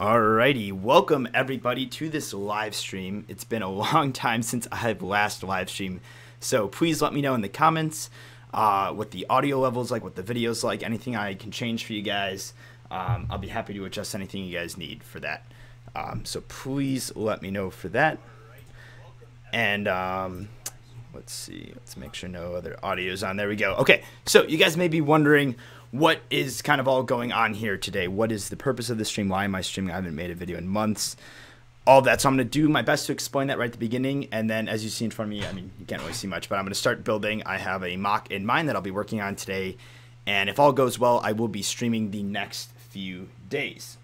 Alrighty, welcome everybody to this live stream. It's been a long time since I've last live streamed, so please let me know in the comments what the audio level's like, what the video's like, anything I can change for you guys. I'll be happy to adjust anything you guys need for that. So please let me know for that. And let's see, let's make sure no other audio's on. There we go. Okay, so you guys may be wondering what is kind of all going on here today. What is the purpose of the stream? Why am I streaming? I haven't made a video in months. All that. So I'm going to do my best to explain that right at the beginning. And then as you see in front of me, I mean, you can't really see much, but I'm going to start building. I have a mock in mind that I'll be working on today. And if all goes well, I will be streaming the next few days.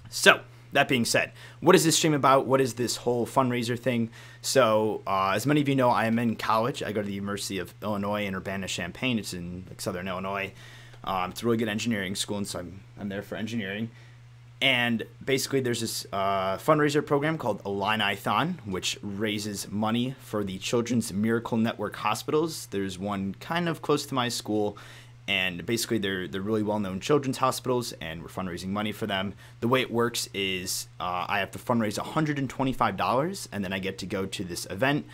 So that being said, what is this stream about? What is this whole fundraiser thing? So as many of you know, I am in college. I go to the University of Illinois in Urbana-Champaign. It's in like Southern Illinois. It's a really good engineering school, and so I'm there for engineering. And basically there's this fundraiser program called IlliniThon, which raises money for the Children's Miracle Network hospitals. There's one kind of close to my school, and basically they're really well-known children's hospitals, and we're fundraising money for them. The way it works is I have to fundraise $125, and then I get to go to this event,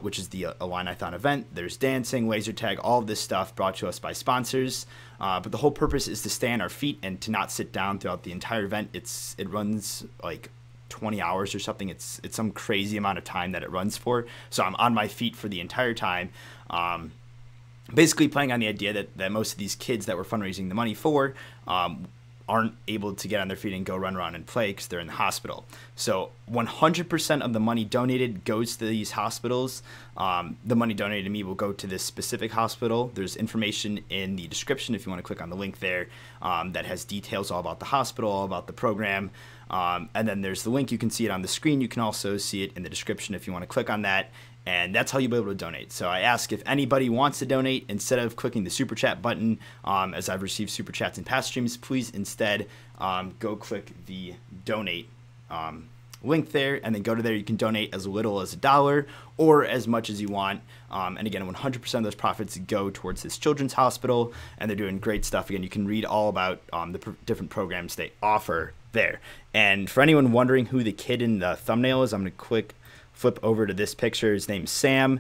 which is the IlliniThon event. There's dancing, laser tag, all of this stuff brought to us by sponsors. But the whole purpose is to stay on our feet and to not sit down throughout the entire event. It runs like 20 hours or something. It's some crazy amount of time that it runs for. So I'm on my feet for the entire time. Basically playing on the idea that most of these kids that we're fundraising the money for aren't able to get on their feet and go run around and play because they're in the hospital. So 100% of the money donated goes to these hospitals. The money donated to me will go to this specific hospital. There's information in the description if you want to click on the link there that has details all about the hospital, all about the program. And then there's the link. You can see it on the screen. You can also see it in the description if you want to click on that. And that's how you'll be able to donate. So I ask if anybody wants to donate, instead of clicking the super chat button, as I've received super chats in past streams, please instead go click the donate link there, and then go to there. You can donate as little as $1 or as much as you want. And again, 100% of those profits go towards this children's hospital, and they're doing great stuff. Again, you can read all about the different programs they offer there. And for anyone wondering who the kid in the thumbnail is, I'm going to flip over to this picture. His name's Sam.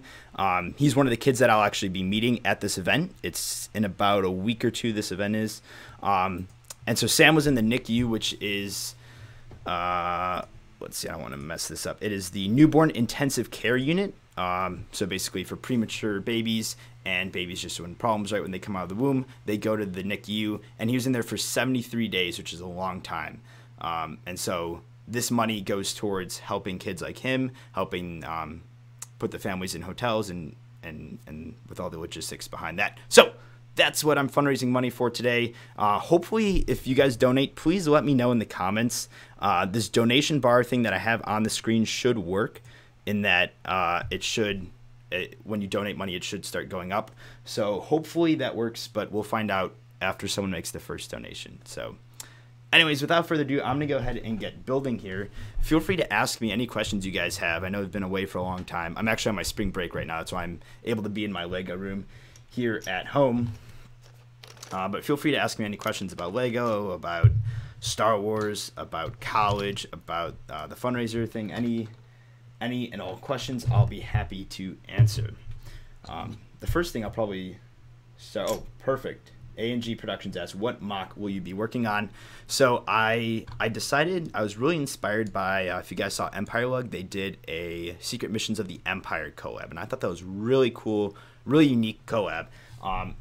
He's one of the kids that I'll actually be meeting at this event. It's in about a week or two, this event is. And so Sam was in the NICU, which is, let's see, I don't want to mess this up. It is the Newborn Intensive Care Unit. So basically for premature babies and babies just having problems right when they come out of the womb, they go to the NICU, and he was in there for 73 days, which is a long time. And so this money goes towards helping kids like him, helping put the families in hotels, and with all the logistics behind that. So that's what I'm fundraising money for today. Hopefully, if you guys donate, please let me know in the comments. This donation bar thing that I have on the screen should work, in that when you donate money, it should start going up. So hopefully that works, but we'll find out after someone makes the first donation. So anyways, without further ado, I'm going to go ahead and get building here. Feel free to ask me any questions you guys have. I know I've been away for a long time. I'm actually on my spring break right now. That's why I'm able to be in my Lego room here at home. But feel free to ask me any questions about Lego, about Star Wars, about college, about the fundraiser thing. Any and all questions, I'll be happy to answer. The first thing I'll probably start. Oh, perfect. A&G Productions asks, what mock will you be working on? So I decided, I was really inspired by, if you guys saw Empire Lug, they did a Secret Missions of the Empire collab, and I thought that was really cool, really unique collab.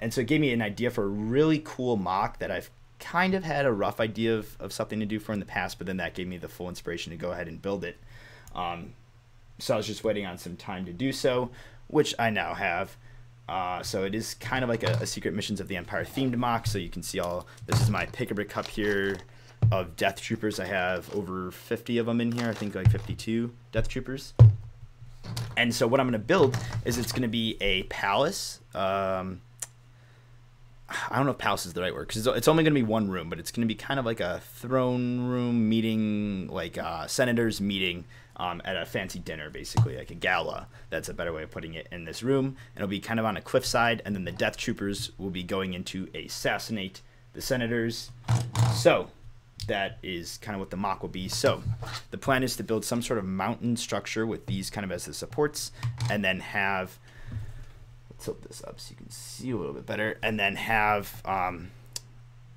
And so it gave me an idea for a really cool mock that I've kind of had a rough idea of something to do for in the past, but then that gave me the full inspiration to go ahead and build it. So I was just waiting on some time to do so, which I now have. So it is kind of like a Secret Missions of the Empire themed mock. So you can see this is my pick-a-brick cup here of Death Troopers. I have over 50 of them in here. I think like 52 Death Troopers. And so what I'm going to build is it's going to be a palace. I don't know if palace is the right word, because it's only going to be one room, but it's going to be kind of like a throne room meeting, like senators meeting at a fancy dinner, basically, like a gala. That's a better way of putting it, in this room. It'll be kind of on a cliffside, and then the Death Troopers will be going in to assassinate the senators. So that is kind of what the mock will be. So the plan is to build some sort of mountain structure with these kind of as the supports, and then have, let's tilt this up so you can see a little bit better, and then have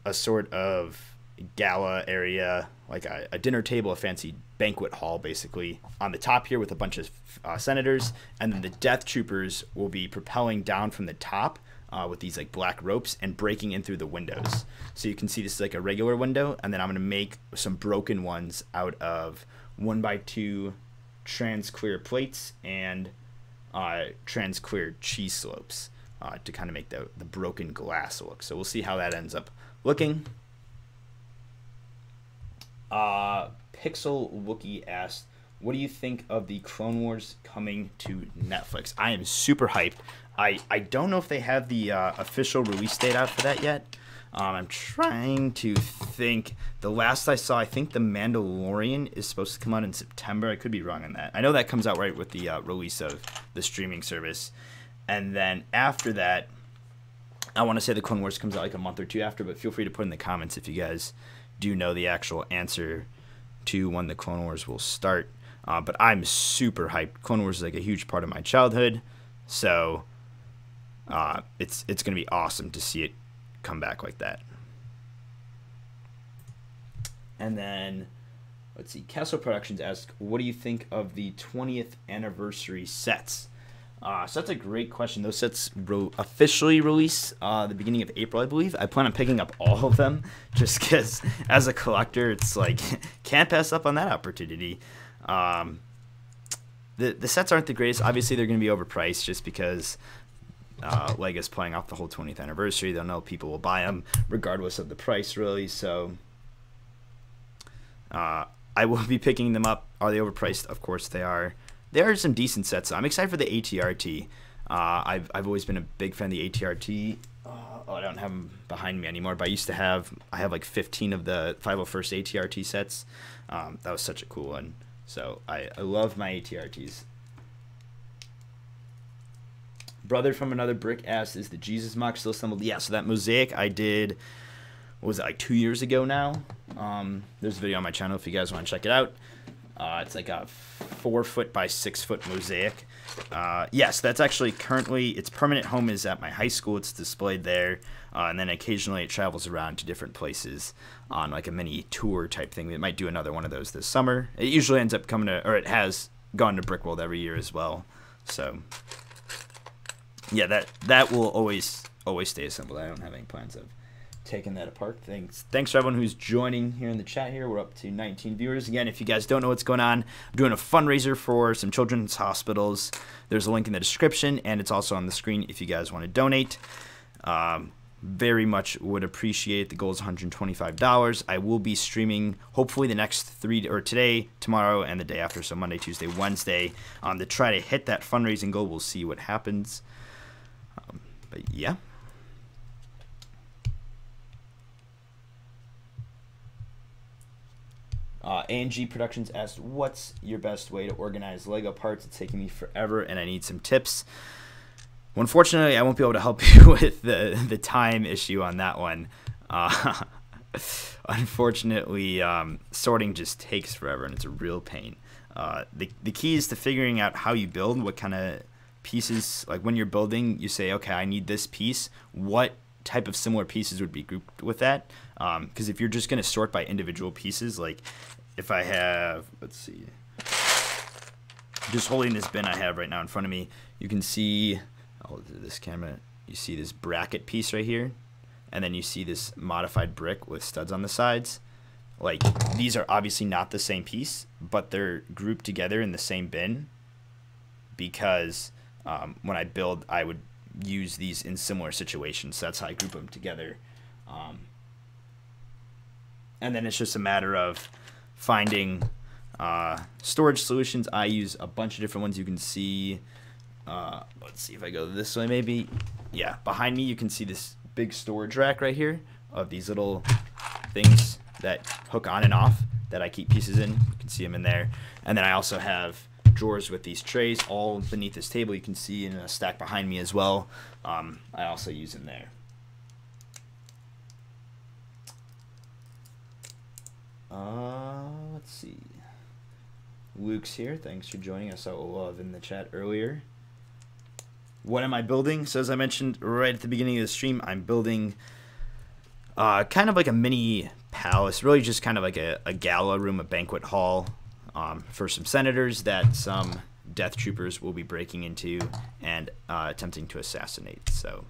a sort of gala area, like a dinner table, a fancy banquet hall basically on the top here with a bunch of senators, and then the death troopers will be propelling down from the top with these like black ropes and breaking in through the windows. So you can see this is like a regular window, and then I'm going to make some broken ones out of 1x2 trans clear plates and trans clear cheese slopes to kind of make the broken glass look. So we'll see how that ends up looking. Pixel Wookie asked, what do you think of the Clone Wars coming to Netflix? I am super hyped. I don't know if they have the official release date out for that yet. I'm trying to think. The last I saw, I think The Mandalorian is supposed to come out in September. I could be wrong on that. I know that comes out right with the release of the streaming service. And then after that, I want to say the Clone Wars comes out like a month or two after, but feel free to put in the comments if you guys do know the actual answer to when the Clone Wars will start. But I'm super hyped. Clone Wars is like a huge part of my childhood, so it's going to be awesome to see it come back like that. And then, let's see, Castle Productions asks, what do you think of the 20th anniversary sets? So that's a great question. Those sets officially release the beginning of April, I believe. I plan on picking up all of them just because as a collector, it's like, can't pass up on that opportunity. The sets aren't the greatest. Obviously, they're going to be overpriced just because Lego's playing off the whole 20th anniversary. They'll know people will buy them regardless of the price, really. So I will be picking them up. Are they overpriced? Of course they are. There are some decent sets. I'm excited for the ATRT. I've always been a big fan of the ATRT. I don't have them behind me anymore, but I have like 15 of the 501st ATRT sets. That was such a cool one. So I love my ATRTs. Brother from Another Brick asked, is the Jesus mock still assembled? Yeah, so that mosaic I did, what was it, like 2 years ago now? There's a video on my channel if you guys want to check it out. It's like a 4 foot by 6 foot mosaic. Yes, that's actually currently, its permanent home is at my high school. It's displayed there. And then occasionally it travels around to different places on like a mini tour type thing. We might do another one of those this summer. It usually ends up coming to, or it has gone to Brick World every year as well. So yeah, that will always stay assembled. I don't have any plans of taking that apart. Thanks for everyone who's joining here in the chat here. We're up to 19 viewers. Again, if you guys don't know what's going on, I'm doing a fundraiser for some children's hospitals. There's a link in the description, and it's also on the screen if you guys want to donate. Very much would appreciate. The goal is $125. I will be streaming hopefully the next today, tomorrow, and the day after, so Monday, Tuesday, Wednesday, to try to hit that fundraising goal. We'll see what happens. But yeah. A&G Productions asked, what's your best way to organize Lego parts? It's taking me forever, and I need some tips. Well, unfortunately, I won't be able to help you with the time issue on that one. Unfortunately, sorting just takes forever, and it's a real pain. The key is to figuring out how you build, what kind of pieces, like when you're building, you say, okay, I need this piece. What type of similar pieces would be grouped with that? Because if you're just going to sort by individual pieces, like if I have, let's see, just holding this bin I have right now in front of me, you can see, oh, this camera, you see this bracket piece right here, and then you see this modified brick with studs on the sides. Like, these are obviously not the same piece, but they're grouped together in the same bin because when I build, I would use these in similar situations. So that's how I group them together. And then it's just a matter of finding storage solutions. I use a bunch of different ones. You can see, let's see if I go this way maybe. Yeah, behind me you can see this big storage rack right here of these little things that hook on and off that I keep pieces in. You can see them in there. And then I also have drawers with these trays all beneath this table. You can see in a stack behind me as well. I also use in there. Luke's here. Thanks for joining us. I saw love in the chat earlier. What am I building? So as I mentioned right at the beginning of the stream, I'm building kind of like a mini palace, really just kind of like a gala room, a banquet hall for some senators that some death troopers will be breaking into and attempting to assassinate. So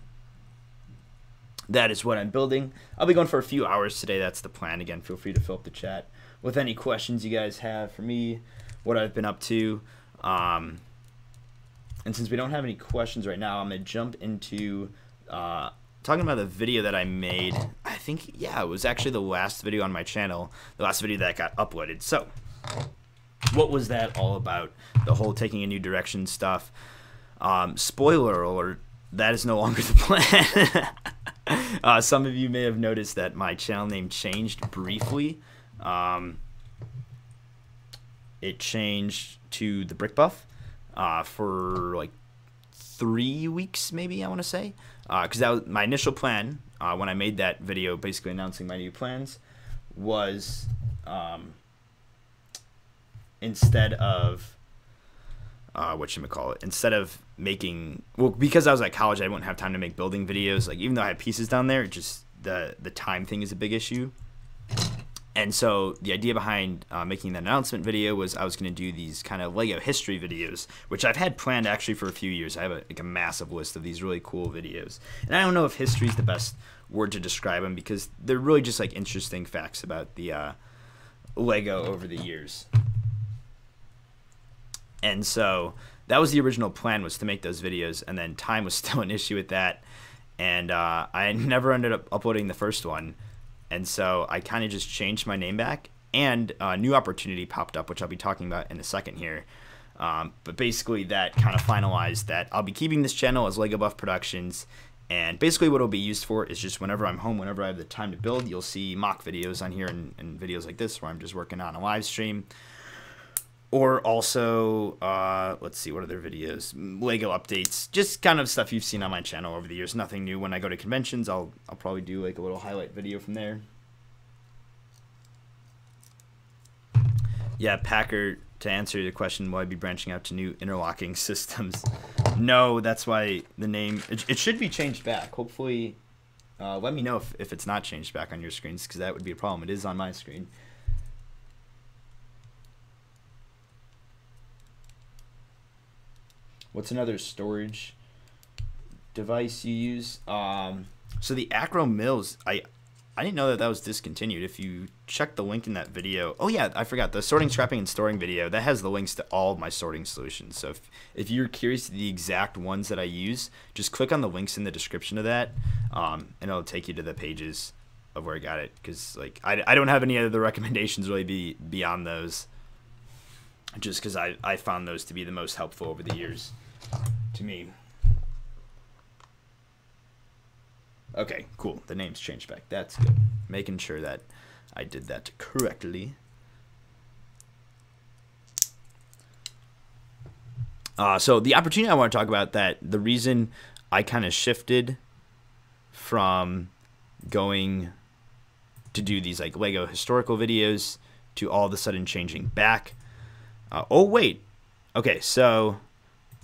that is what I'm building. I'll be going for a few hours today. That's the plan. Again, feel free to fill up the chat with any questions you guys have for me, what I've been up to. And since we don't have any questions right now, I'm going to jump into talking about the video that I made. I think, yeah, it was actually the last video on my channel, the last video that got uploaded. So what was that all about? The whole taking a new direction stuff. Spoiler alert, that is no longer the plan. Some of you may have noticed that my channel name changed briefly. It changed to the Brick Buff for like 3 weeks, maybe, I want to say. Because that was my initial plan when I made that video basically announcing my new plans was instead of instead of making, well, because I was at college, I wouldn't have time to make building videos. Like, even though I had pieces down there, just the time thing is a big issue. And so the idea behind making that announcement video was I was going to do these kind of Lego history videos, which I've had planned actually for a few years. I have a massive list of these really cool videos. And I don't know if history is the best word to describe them because they're really just like interesting facts about the Lego over the years. And so that was the original plan, was to make those videos, and then time was still an issue with that. And I never ended up uploading the first one. And so I kind of just changed my name back, and a new opportunity popped up, which I'll be talking about in a second here. But basically that kind of finalized that I'll be keeping this channel as Lego Buff Productions, and basically what it'll be used for is just whenever I'm home, whenever I have the time to build, you'll see mock videos on here and videos like this where I'm just working on a live stream. Or also, let's see, what other videos? Lego updates, just kind of stuff you've seen on my channel over the years. Nothing new. When I go to conventions, I'll probably do like a little highlight video from there. Yeah, Packer, to answer the question, will I be branching out to new interlocking systems? No, that's why the name, it should be changed back. Hopefully, let me know if it's not changed back on your screens, because that would be a problem. It is on my screen. What's another storage device you use? So the Acro Mills, I didn't know that was discontinued. If you check the link in that video, oh yeah, I forgot, the sorting, scrapping, and storing video, that has the links to all of my sorting solutions. So if you're curious the exact ones that I use, just click on the links in the description of that, and it'll take you to the pages of where I got it. Because like I don't have any other recommendations really beyond those, just because I found those to be the most helpful over the years to me. Okay, cool. The name's changed back. That's good. Making sure that I did that correctly. So the opportunity I want to talk about, that the reason I kind of shifted from going to do these like Lego historical videos to all of a sudden changing back. Oh, wait. Okay, so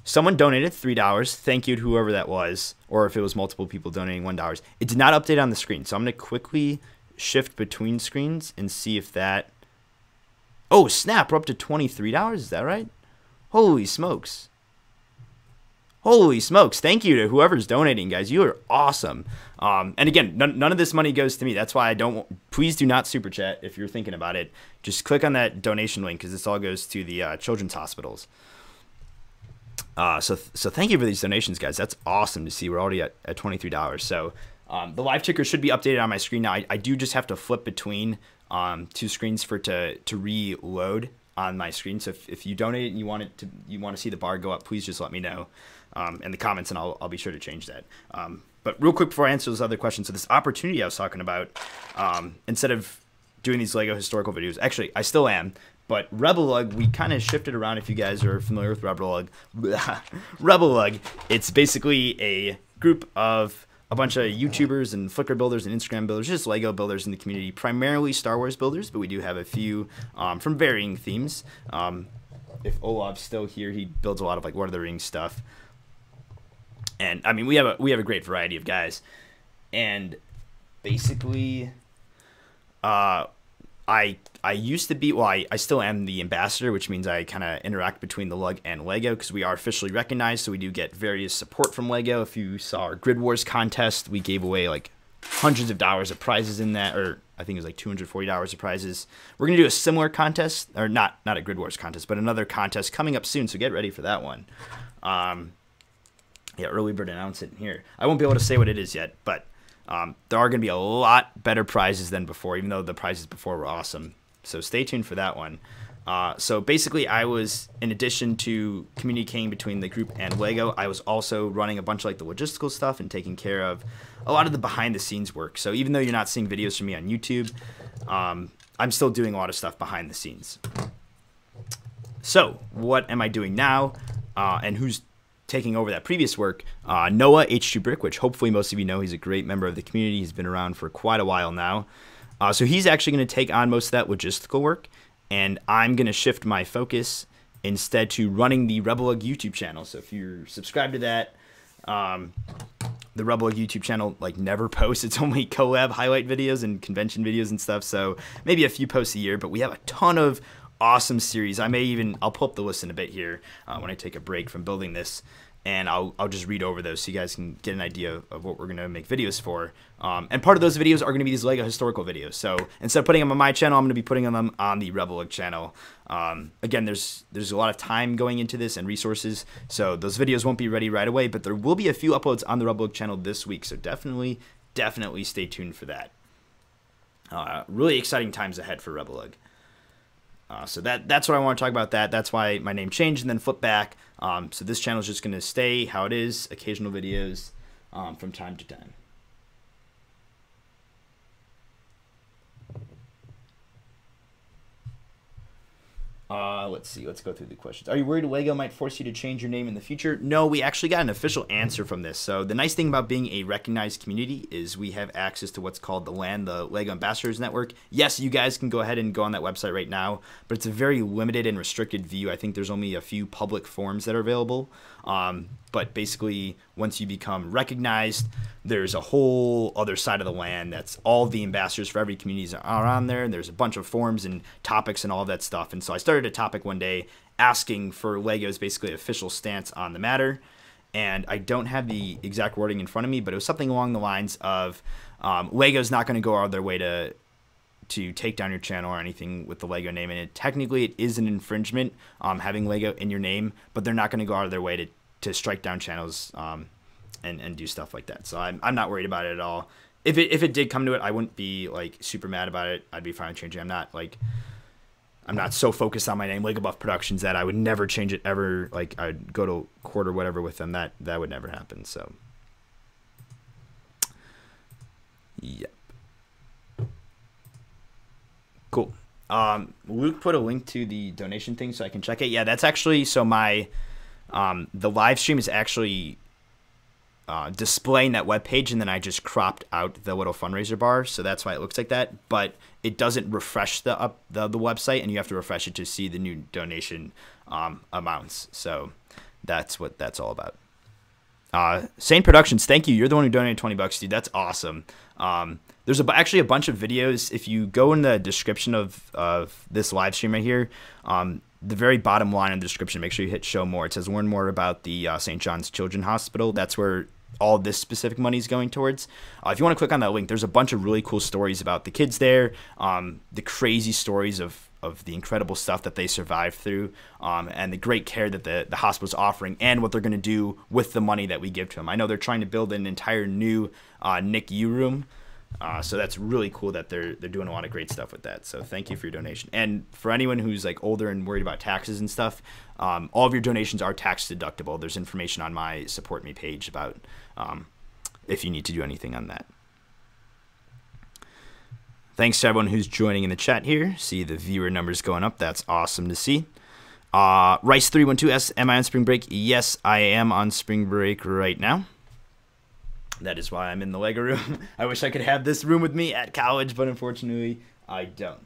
someone donated $3. Thank you to whoever that was, or if it was multiple people donating $1. It did not update on the screen, so I'm going to quickly shift between screens and see if that... Oh, snap, we're up to $23. Is that right? Holy smokes. Holy smokes. Thank you to whoever's donating, guys. You are awesome. And again, none of this money goes to me. That's why I don't... Please do not super chat if you're thinking about it. Just click on that donation link, because this all goes to the children's hospitals. So thank you for these donations, guys. That's awesome to see. We're already at $23. So the live ticker should be updated on my screen now. I do just have to flip between two screens for it to reload on my screen. So if you donate and you want to see the bar go up, please just let me know in the comments, and I'll be sure to change that. But real quick before I answer those other questions, so this opportunity I was talking about, instead of doing these Lego historical videos, actually I still am. But Rebelug, we kind of shifted around. If you guys are familiar with Rebelug, it's basically a group of a bunch of YouTubers and Flickr builders and Instagram builders, just Lego builders in the community, primarily Star Wars builders, but we do have a few from varying themes. if Olav's still here, he builds a lot of like Lord of the Rings stuff. And I mean, we have a great variety of guys. And basically, I used to be, well, I still am the ambassador, which means I kind of interact between the Lug and Lego because we are officially recognized. So we do get various support from Lego. If you saw our Grid Wars contest, we gave away like hundreds of dollars of prizes in that, or I think it was like $240 of prizes. We're going to do a similar contest, or not a Grid Wars contest, but another contest coming up soon. So get ready for that one. Yeah, early bird announcement here. I won't be able to say what it is yet, but there are going to be a lot better prizes than before, even though the prizes before were awesome. So stay tuned for that one. So basically, I was, in addition to communicating between the group and Lego, I was also running a bunch of like the logistical stuff and taking care of a lot of the behind-the-scenes work. So even though you're not seeing videos from me on YouTube, I'm still doing a lot of stuff behind the scenes. So what am I doing now, and who's taking over that previous work? Noah H2 Brick, which hopefully most of you know. He's a great member of the community. He's been around for quite a while now. So he's actually going to take on most of that logistical work, and I'm going to shift my focus instead to running the Rebelug YouTube channel. So if you're subscribed to that, the Rebelug YouTube channel like never posts. It's only collab highlight videos and convention videos and stuff. So maybe a few posts a year, but we have a ton of awesome series. I'll pull up the list in a bit here when I take a break from building this, and I'll just read over those so you guys can get an idea of what we're going to make videos for. And part of those videos are going to be these Lego historical videos. So instead of putting them on my channel, I'm going to be putting them on the Rebelug channel. Again, there's a lot of time going into this and resources, so those videos won't be ready right away, but there will be a few uploads on the Rebelug channel this week, so definitely stay tuned for that. Really exciting times ahead for Rebelug. So that's what I want to talk about. That's why my name changed and then flipped back. So this channel is just going to stay how it is, occasional videos from time to time. Let's see. Let's go through the questions. Are you worried Lego might force you to change your name in the future? No, we actually got an official answer from this. So the nice thing about being a recognized community is we have access to what's called the LAN, the Lego Ambassadors Network. Yes, you guys can go ahead and go on that website right now, but it's a very limited and restricted view. I think there's only a few public forums that are available. But basically, once you become recognized, there's a whole other side of the LAN that's all the ambassadors for every community are on there, and there's a bunch of forums and topics and all of that stuff. And so I started a topic one day asking for Lego's basically official stance on the matter, and I don't have the exact wording in front of me, but it was something along the lines of Lego's not going to go out of their way to take down your channel or anything with the Lego name, and technically it is an infringement having Lego in your name, but they're not going to go out of their way to strike down channels and do stuff like that. So I'm not worried about it at all. If it did come to it, I wouldn't be like super mad about it. I'd be fine with changing. I'm not so focused on my name, Lego Buff Productions, that I would never change it ever. Like I'd go to court or whatever with them. That would never happen. So yep. Cool. Luke put a link to the donation thing so I can check it. Yeah, that's actually, so my the live stream is actually displaying that web page, and then I just cropped out the little fundraiser bar, so that's why it looks like that. But it doesn't refresh the website, and you have to refresh it to see the new donation amounts. So that's what that's all about. Sane Productions, thank you. You're the one who donated $20, dude. That's awesome. There's actually a bunch of videos. If you go in the description of this live stream right here, the very bottom line in the description, make sure you hit show more. It says learn more about the St. John's Children's Hospital. That's where all this specific money is going towards. If you want to click on that link, there's a bunch of really cool stories about the kids there, the crazy stories of the incredible stuff that they survived through, and the great care that the hospital's offering, and what they're going to do with the money that we give to them. I know they're trying to build an entire new NICU room, so that's really cool that they're doing a lot of great stuff with that. So thank you for your donation. And for anyone who's like older and worried about taxes and stuff, all of your donations are tax deductible. There's information on my Support Me page about if you need to do anything on that. Thanks to everyone who's joining in the chat here. See the viewer numbers going up. That's awesome to see. Rice312S, am I on spring break? Yes, I am on spring break right now. That is why I'm in the Lego room. I wish I could have this room with me at college, but unfortunately, I don't.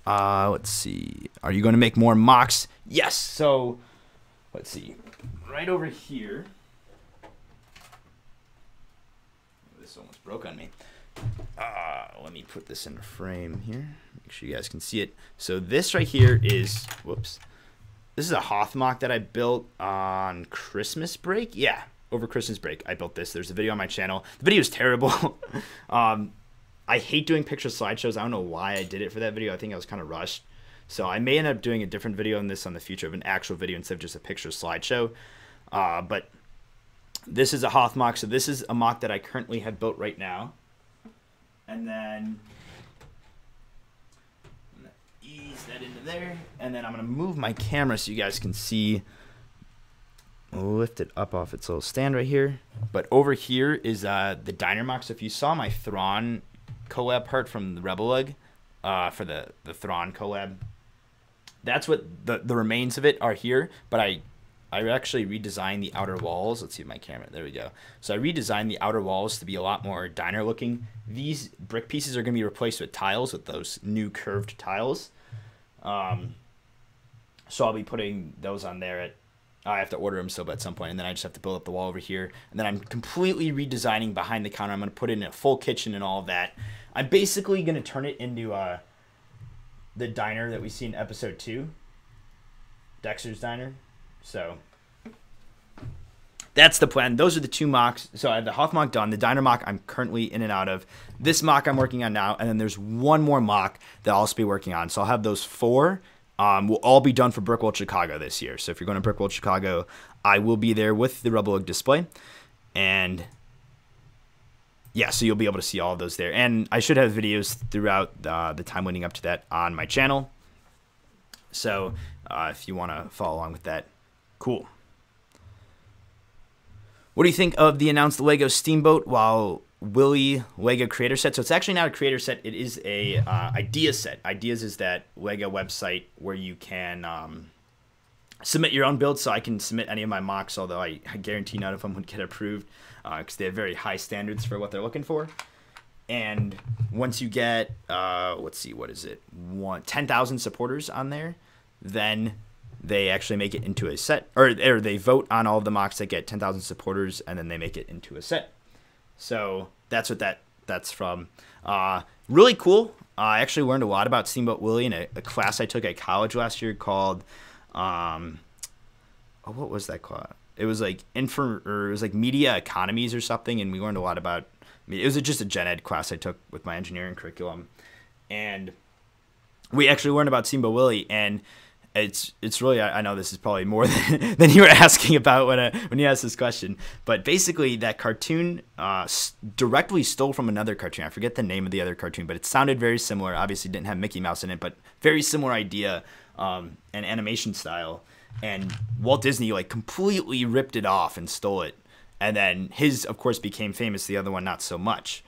Let's see. Are you going to make more mocks? Yes. So, let's see. Right over here. This almost broke on me. Let me put this in a frame here. Make sure you guys can see it. So this right here is, whoops. This is a Hoth mock that I built on Christmas break. Yeah, over Christmas break, I built this. There's a video on my channel. The video is terrible. I hate doing picture slideshows. I don't know why I did it for that video. I think I was kind of rushed. So I may end up doing a different video on this on the future of an actual video instead of just a picture slideshow. But this is a Hoth mock. So this is a mock that I currently have built right now. And then I'm going to ease that into there. And then I'm going to move my camera so you guys can see. Lift it up off its little stand right here. But over here is the diner mock. So if you saw my Thrawn collab part from the Rebel Leg for the Thrawn collab, that's what the remains of it are here. But I actually redesigned the outer walls. Let's see my camera. There we go. So I redesigned the outer walls to be a lot more diner looking. These brick pieces are going to be replaced with tiles, with those new curved tiles. So I'll be putting those on there. I have to order them still at some point, and then I just have to build up the wall over here. And then I'm completely redesigning behind the counter. I'm going to put in a full kitchen and all of that. I'm basically going to turn it into the diner that we see in episode 2, Dexter's Diner. So that's the plan. Those are the 2 mocks. So I have the Hoth mock done. The diner mock I'm currently in and out of. This mock I'm working on now, and then there's one more mock that I'll also be working on. So I'll have those 4. Will all be done for Brickworld Chicago this year. So if you're going to Brickworld Chicago, I will be there with the Rebel Leg display. And yeah, so you'll be able to see all of those there. And I should have videos throughout the time leading up to that on my channel. So if you want to follow along with that, cool. What do you think of the announced Lego Steamboat While Willy Lego creator set? So it's actually not a creator set. It is a idea set. Ideas is that Lego website where you can submit your own builds. So I can submit any of my mocks, although I guarantee none of them would get approved because they have very high standards for what they're looking for. And once you get, let's see, what is it? 10,000 supporters on there, then they actually make it into a set, or they vote on all of the mocks that get 10,000 supporters, and then they make it into a set. So that's what that's from. Really cool. I actually learned a lot about Steamboat Willie in a class I took at college last year called, what was that called? It was like media economies or something, and we learned a lot about. It was just a gen ed class I took with my engineering curriculum, and we actually learned about Steamboat Willie, and it's really, I know this is probably more than you were asking about when you asked this question, but basically that cartoon directly stole from another cartoon. I forget the name of the other cartoon, but it sounded very similar. Obviously didn't have Mickey Mouse in it, but very similar idea and animation style. And Walt Disney like completely ripped it off and stole it. And then his, of course, became famous. The other one, not so much.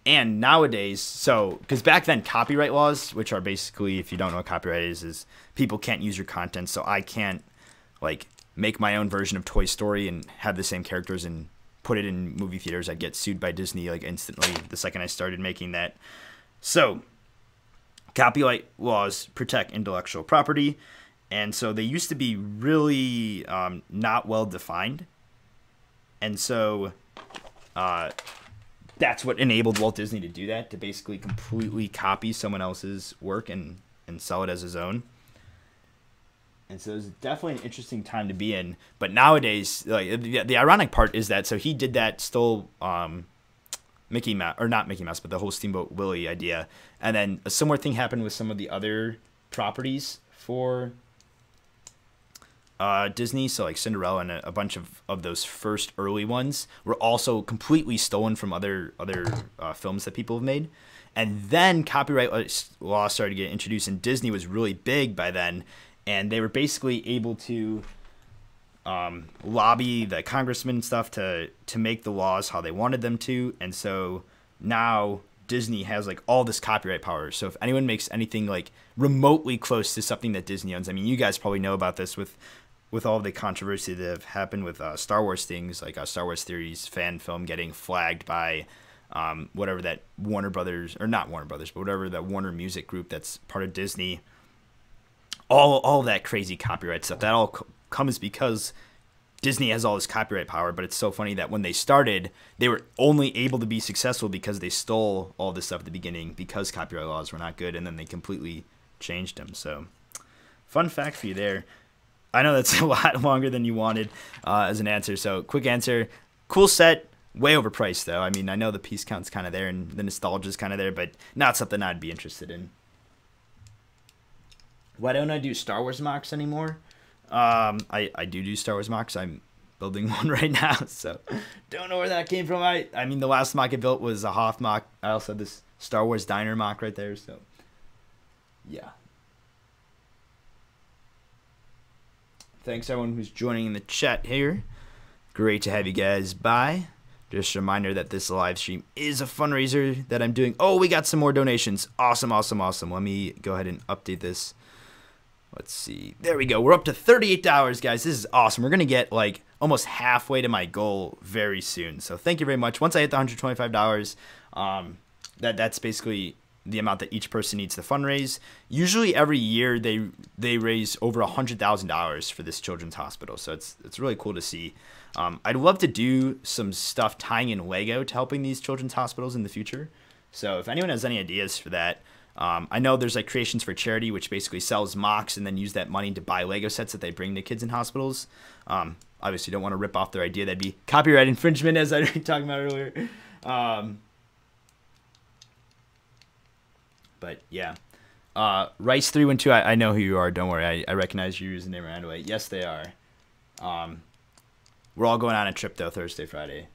And nowadays, so, because back then copyright laws, which are basically, if you don't know what copyright is people can't use your content. So I can't like make my own version of Toy Story and have the same characters and put it in movie theaters. I'd get sued by Disney like instantly the second I started making that. So copyright laws protect intellectual property. And so they used to be really not well defined. And so that's what enabled Walt Disney to do that, to basically completely copy someone else's work and sell it as his own. And so it was definitely an interesting time to be in. But nowadays, like the ironic part is that, so he did that, stole Mickey Mouse, or not Mickey Mouse, but the whole Steamboat Willie idea. And then a similar thing happened with some of the other properties for Disney. So like Cinderella and a bunch of those first early ones were also completely stolen from other films that people have made. And then copyright law started to get introduced, and Disney was really big by then. And they were basically able to lobby the congressmen and stuff to make the laws how they wanted them to. And so now Disney has like all this copyright power. So if anyone makes anything like remotely close to something that Disney owns, I mean, you guys probably know about this with all the controversy that have happened with Star Wars things, like Star Wars Theories fan film getting flagged by whatever that Warner Brothers, or not Warner Brothers, but whatever that Warner Music Group that's part of Disney, all that crazy copyright stuff, that all comes because Disney has all this copyright power. But it's so funny that when they started, they were only able to be successful because they stole all this stuff at the beginning, because copyright laws were not good, and then they completely changed them. So fun fact for you there. I know that's a lot longer than you wanted as an answer. So quick answer, cool set, way overpriced though. I mean, I know the piece count's kind of there and the nostalgia's kind of there, but not something I'd be interested in. Why don't I do Star Wars mocks anymore? I do Star Wars mocks. I'm building one right now, so don't know where that came from. I mean, the last mock I built was a Hoth mock. I also have this Star Wars diner mock right there, so yeah. Thanks everyone who's joining in the chat here. Great to have you guys by. Just a reminder that this live stream is a fundraiser that I'm doing. Oh, we got some more donations. Awesome, awesome, awesome. Let me go ahead and update this. Let's see. There we go. We're up to $38, guys. This is awesome. We're going to get like almost halfway to my goal very soon. So thank you very much. Once I hit the $125, that's basically the amount that each person needs to fundraise. Usually every year they raise over $100,000 for this children's hospital. So it's really cool to see. I'd love to do some stuff tying in Lego to helping these children's hospitals in the future. So if anyone has any ideas for that, I know there's like Creations for Charity, which basically sells mocks and then use that money to buy Lego sets that they bring to kids in hospitals. Obviously, don't want to rip off their idea. That'd be copyright infringement, as I was talking about earlier. But yeah, Rice312. I know who you are. Don't worry. I recognize your username right away. Yes, they are. We're all going on a trip though, Thursday, Friday.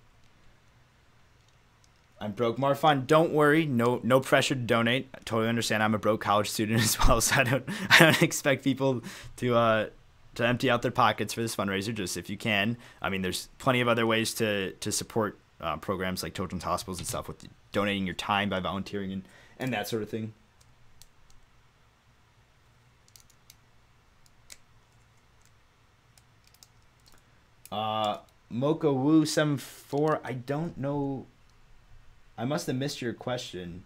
I'm broke, more fun. Don't worry, no pressure to donate. I totally understand. I'm a broke college student as well, so I don't expect people to empty out their pockets for this fundraiser. Just if you can. I mean, there's plenty of other ways to support programs like children's hospitals and stuff, with donating your time by volunteering and that sort of thing. Mocha Woo 74. I don't know. I must have missed your question.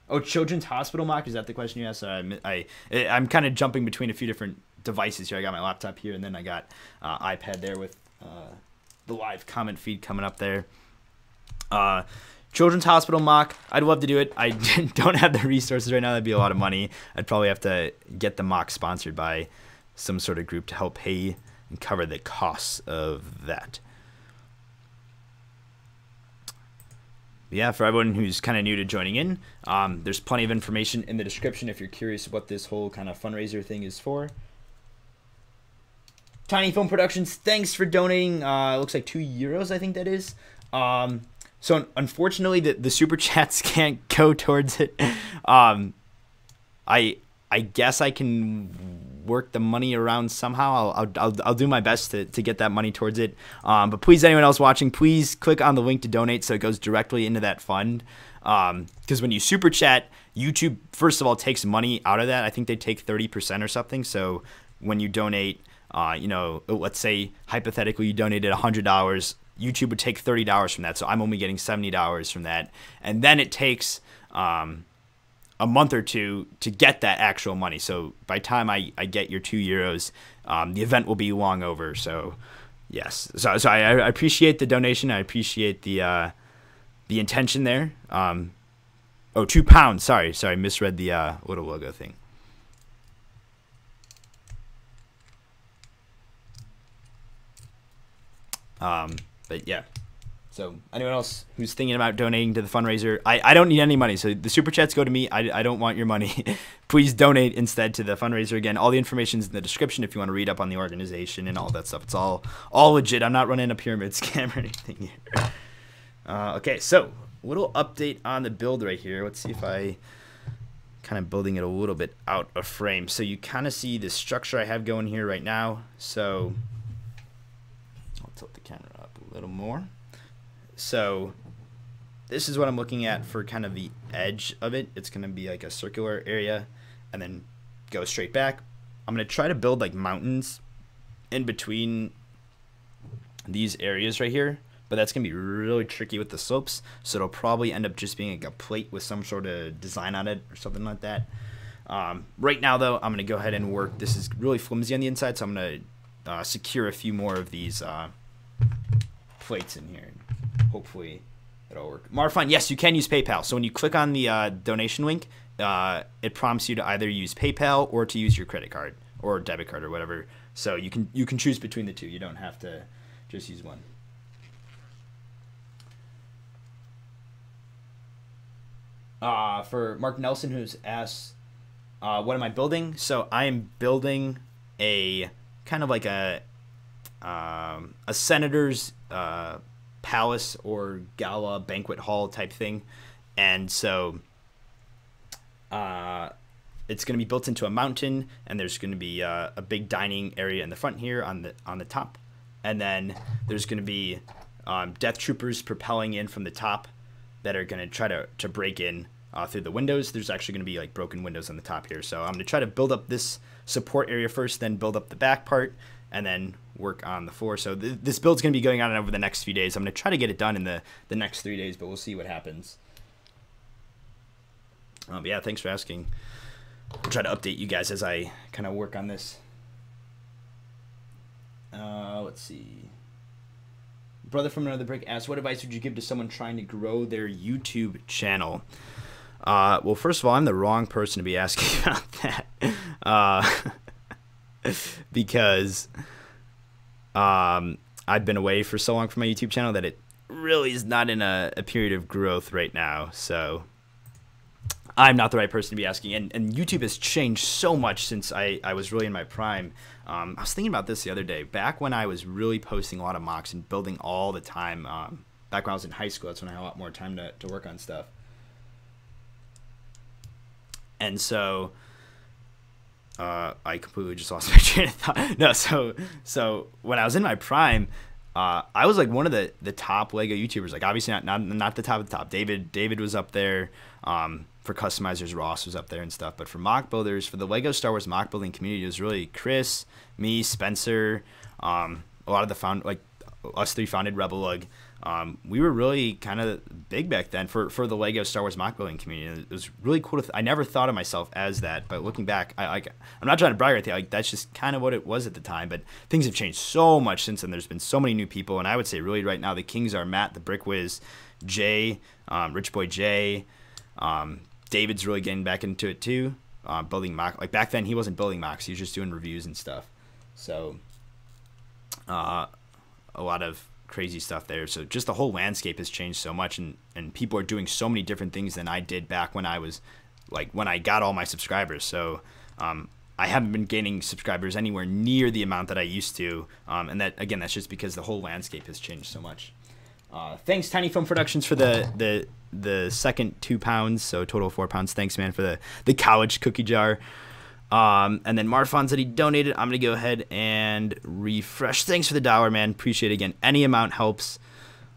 Oh, children's hospital mock? Is that the question you asked? I'm kind of jumping between a few different devices here. I got my laptop here, and then I got iPad there with the live comment feed coming up there. Children's hospital mock. I'd love to do it. I don't have the resources right now. That'd be a lot of money. I'd probably have to get the mock sponsored by some sort of group to help pay and cover the costs of that. Yeah, for everyone who's kind of new to joining in, there's plenty of information in the description if you're curious what this whole kind of fundraiser thing is for. Tiny Film Productions, thanks for donating. It looks like €2, I think that is. So unfortunately, the super chats can't go towards it. I guess I can work the money around somehow. I'll do my best to get that money towards it. But please, anyone else watching, please click on the link to donate so it goes directly into that fund. Because when you super chat, YouTube first of all takes money out of that. I think they take 30% or something. So when you donate, let's say hypothetically you donated $100, YouTube would take $30 from that. So I'm only getting $70 from that, and then it takes a month or two to get that actual money. So by the time I get your €2, the event will be long over. So yes, so I appreciate the donation. I appreciate the intention there. Oh, £2. Sorry, misread the little logo thing. But yeah. So anyone else who's thinking about donating to the fundraiser, I don't need any money. So the super chats go to me. I don't want your money. Please donate instead to the fundraiser. Again, all the information is in the description if you want to read up on the organization and all that stuff. It's all legit. I'm not running a pyramid scam or anything here. Okay, so little update on the build right here. Let's see if I kind of building it a little bit out of frame. So you kind of see the structure I have going here right now. So I'll tilt the camera up a little more. So this is what I'm looking at for kind of the edge of it. It's going to be like a circular area and then go straight back. I'm going to try to build like mountains in between these areas right here but that's going to be really tricky with the slopes, so it'll probably end up just being like a plate with some sort of design on it or something like that. Right now, though, I'm going to go ahead and work. This is really flimsy on the inside, so I'm going to secure a few more of these plates in here. Hopefully it'll work. Marfan, yes, you can use PayPal. So when you click on the donation link, it prompts you to either use PayPal or to use your credit card or debit card or whatever. So you can choose between the two. You don't have to just use one. For Mark Nelson, who's asked, what am I building? So I am building a kind of like a senator's palace or gala banquet hall type thing, and so it's going to be built into a mountain, and there's going to be a big dining area in the front here on the top, and then there's going to be death troopers propelling in from the top that are going to try to break in through the windows. There's actually going to be like broken windows on the top here, so I'm going to try to build up this support area first, then build up the back part, and then work on the floor. So this build's going to be going on over the next few days. I'm going to try to get it done in the next 3 days, but we'll see what happens. But yeah, thanks for asking. I'll try to update you guys as I kind of work on this. Let's see. Brother from Another Brick asks, what advice would you give to someone trying to grow their YouTube channel? Well, first of all, I'm the wrong person to be asking about that. Because I've been away for so long from my YouTube channel that it really is not in a period of growth right now. So I'm not the right person to be asking. And YouTube has changed so much since I was really in my prime. I was thinking about this the other day. Back when I was really posting a lot of mocks and building all the time, back when I was in high school, that's when I had a lot more time to work on stuff. And so I completely just lost my train of thought. No, so when I was in my prime, I was like one of the top Lego YouTubers. Like obviously not the top of the top. David was up there. For customizers, Ross was up there and stuff. But for mock builders, for the Lego Star Wars mock building community, it was really Chris, me, Spencer, a lot of the us three founded Rebel. We were really kind of big back then for the Lego Star Wars mock building community. It was really cool. I never thought of myself as that, but looking back, I'm not trying to brag right there. Like that's just kind of what it was at the time. But things have changed so much since then. There's been so many new people, and I would say really right now the kings are Matt, the Brick Wiz, Jay, Rich Boy Jay. David's really getting back into it too. Building mock. Like back then, he wasn't building mocks; he was just doing reviews and stuff. So, a lot of crazy stuff there. So just the whole landscape has changed so much, and people are doing so many different things than I did back when I was when I got all my subscribers. So I haven't been gaining subscribers anywhere near the amount that I used to, and that again, that's just because the whole landscape has changed so much. Thanks Tiny Film Productions for the second 2 pounds, so total 4 pounds. Thanks man for the college cookie jar. And then Marfan said he donated. I'm gonna go ahead and refresh. Thanks for the $1, man. Appreciate it. Again, any amount helps.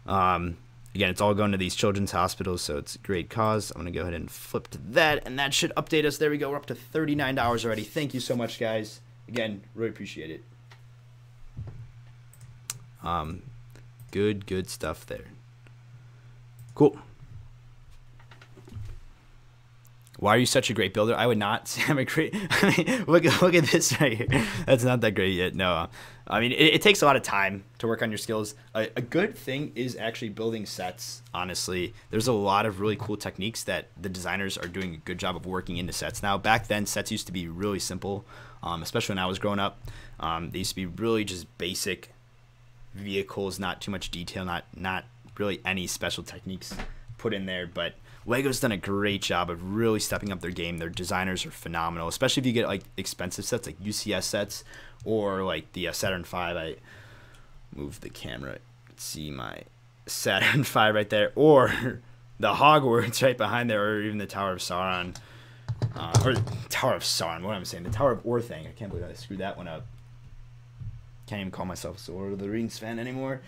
Again, it's all going to these children's hospitals, so it's a great cause. I'm gonna go ahead and flip to that, and that should update us. There we go. We're up to $39 already. Thank you so much, guys. Again, really appreciate it. Good stuff there. Cool. Why are you such a great builder? I would not say I'm a great. I mean, look at this right here. That's not that great yet. No, I mean it takes a lot of time to work on your skills. A good thing is actually building sets. Honestly, there's a lot of really cool techniques that the designers are doing a good job of working into sets now. Back then, sets used to be really simple, especially when I was growing up. They used to be really just basic vehicles, not too much detail, not really any special techniques put in there. But Lego's done a great job of really stepping up their game. Their designers are phenomenal, especially if you get like expensive sets like UCS sets or like the Saturn V. I moved the camera, see my Saturn V right there, or the Hogwarts right behind there, or even the Tower of Sauron, or Tower of Sauron. What am I saying? The Tower of Orthanc. I can't believe I screwed that one up. Can't even call myself a Lord of the Rings fan anymore.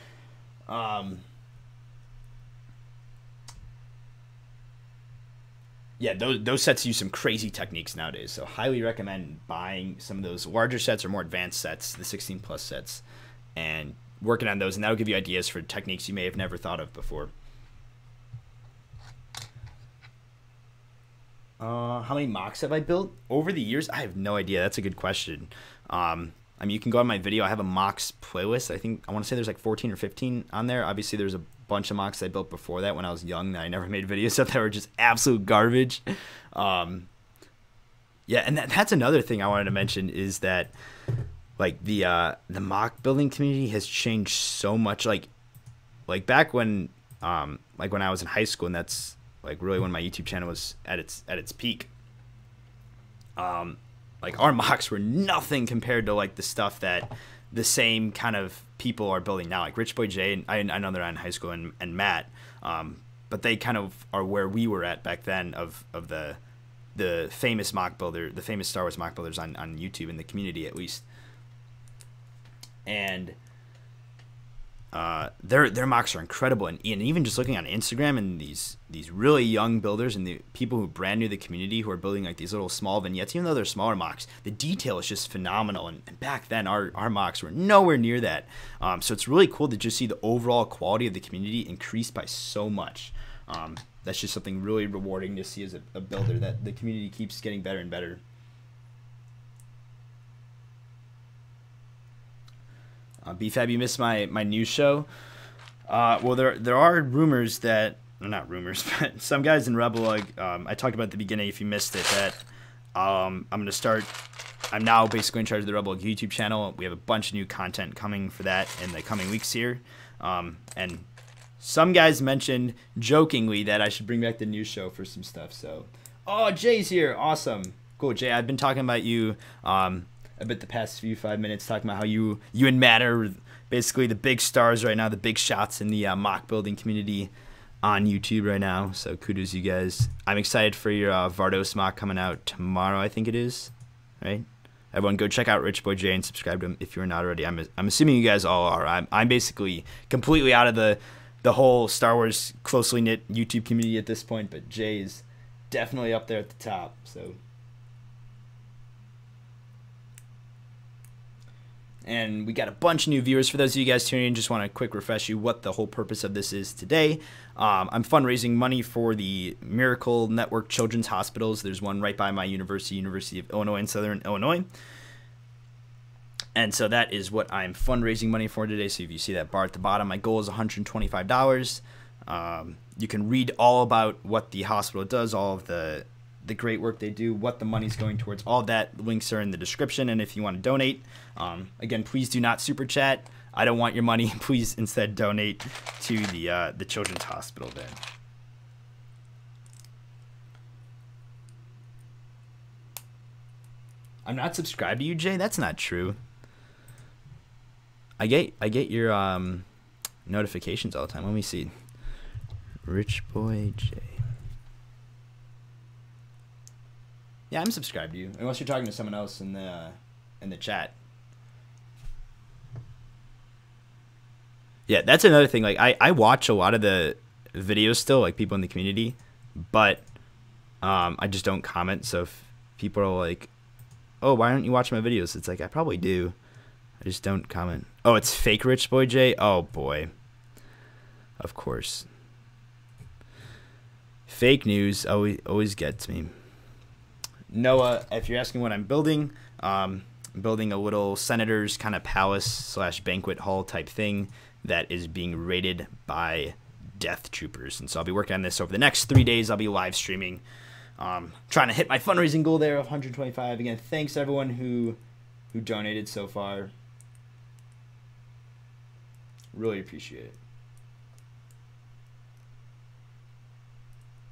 Yeah, those sets use some crazy techniques nowadays, so highly recommend buying some of those larger sets or more advanced sets, the 16 plus sets, and working on those, and that'll give you ideas for techniques you may have never thought of before. How many mocks have I built over the years? I have no idea. That's a good question. I mean, you can go on my video. I have a mocks playlist. I want to say there's like 14 or 15 on there. Obviously, there's a bunch of mocks I built before that when I was young that I never made videos of that were just absolute garbage. Yeah, and that's another thing I wanted to mention is that like the mock building community has changed so much. Like back when when I was in high school, and that's like really when my YouTube channel was at its peak. Like our mocks were nothing compared to like the stuff that the same kind of people are building now. Like Rich Boy J, and I know they're in high school, and Matt, but they kind of are where we were at back then of the famous mock builder, the famous Star Wars mock builders on YouTube, in the community at least. And their mocks are incredible, and even just looking on Instagram and these really young builders and the people who brand new to the community who are building like these little small vignettes, even though they're smaller mocks, the detail is just phenomenal. And back then our mocks were nowhere near that. So it's really cool to just see the overall quality of the community increase by so much. That's just something really rewarding to see as a builder, that the community keeps getting better and better. BFAB, you missed my news show. Well, there are rumors that, not rumors, but some guys in Rebel, I talked about at the beginning, if you missed it, that I'm now basically in charge of the Rebel YouTube channel. We have a bunch of new content coming for that in the coming weeks here. And some guys mentioned jokingly that I should bring back the news show for some stuff. So, oh, Jay's here. Awesome. Cool, Jay. I've been talking about you a bit the past 5 minutes, talking about how you and Matt are basically the big stars right now, the big shots in the mock building community on YouTube right now. So kudos, you guys. I'm excited for your Vardos mock coming out tomorrow, I think it is. Right? Everyone go check out Rich Boy J and subscribe to him if you're not already. I'm assuming you guys all are. I'm basically completely out of the whole Star Wars closely knit YouTube community at this point, but Jay is definitely up there at the top. So, and we got a bunch of new viewers. For those of you guys tuning in, just want to quick refresh you what the whole purpose of this is today. I'm fundraising money for the Miracle Network Children's Hospitals. There's one right by my university, University of Illinois in Southern Illinois. And so that is what I'm fundraising money for today. So if you see that bar at the bottom, my goal is $125. You can read all about what the hospital does, all of the great work they do, what the money's going towards. All of that links are in the description. And if you want to donate, again, please do not super chat. I don't want your money. Please instead donate to the Children's Hospital there. I'm not subscribed to you, Jay. That's not true. I get your notifications all the time. Let me see. Rich Boy J. Yeah, I'm subscribed to you, unless you're talking to someone else in the chat. Yeah, that's another thing. Like I watch a lot of the videos still, like people in the community, but I just don't comment. So if people are like, "Oh, why don't you watch my videos?" It's like I probably do. I just don't comment. Oh, it's fake Rich Boy J? Oh, boy. Of course. Fake news always gets me. Noah, if you're asking what I'm building, I'm building a little senator's kind of palace / banquet hall type thing that is being raided by death troopers. And so I'll be working on this over the next 3 days. I'll be live streaming, trying to hit my fundraising goal there of 125. Again, thanks everyone who donated so far. Really appreciate it.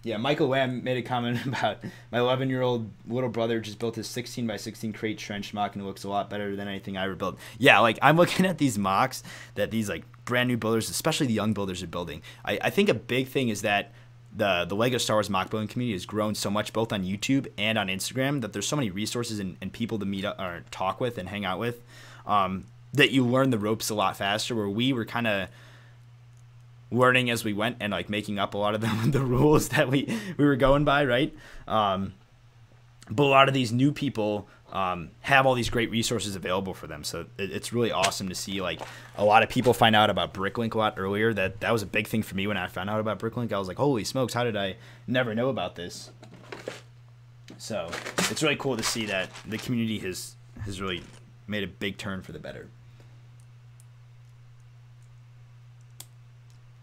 Yeah, Michael Lamb made a comment about my 11-year-old little brother just built his 16 by 16 crate trench mock and it looks a lot better than anything I ever built. Yeah, like I'm looking at these mocks that these like brand new builders, especially the young builders, are building. I think a big thing is that the LEGO Star Wars mock building community has grown so much both on YouTube and on Instagram that there's so many resources and people to meet up or talk with and hang out with that you learn the ropes a lot faster, where we were kind of learning as we went and like making up a lot of the rules that we were going by, right? But a lot of these new people have all these great resources available for them. So it's really awesome to see like a lot of people find out about Bricklink a lot earlier. That was a big thing for me when I found out about Bricklink. I was like, holy smokes, how did I never know about this? So it's really cool to see that the community has really made a big turn for the better.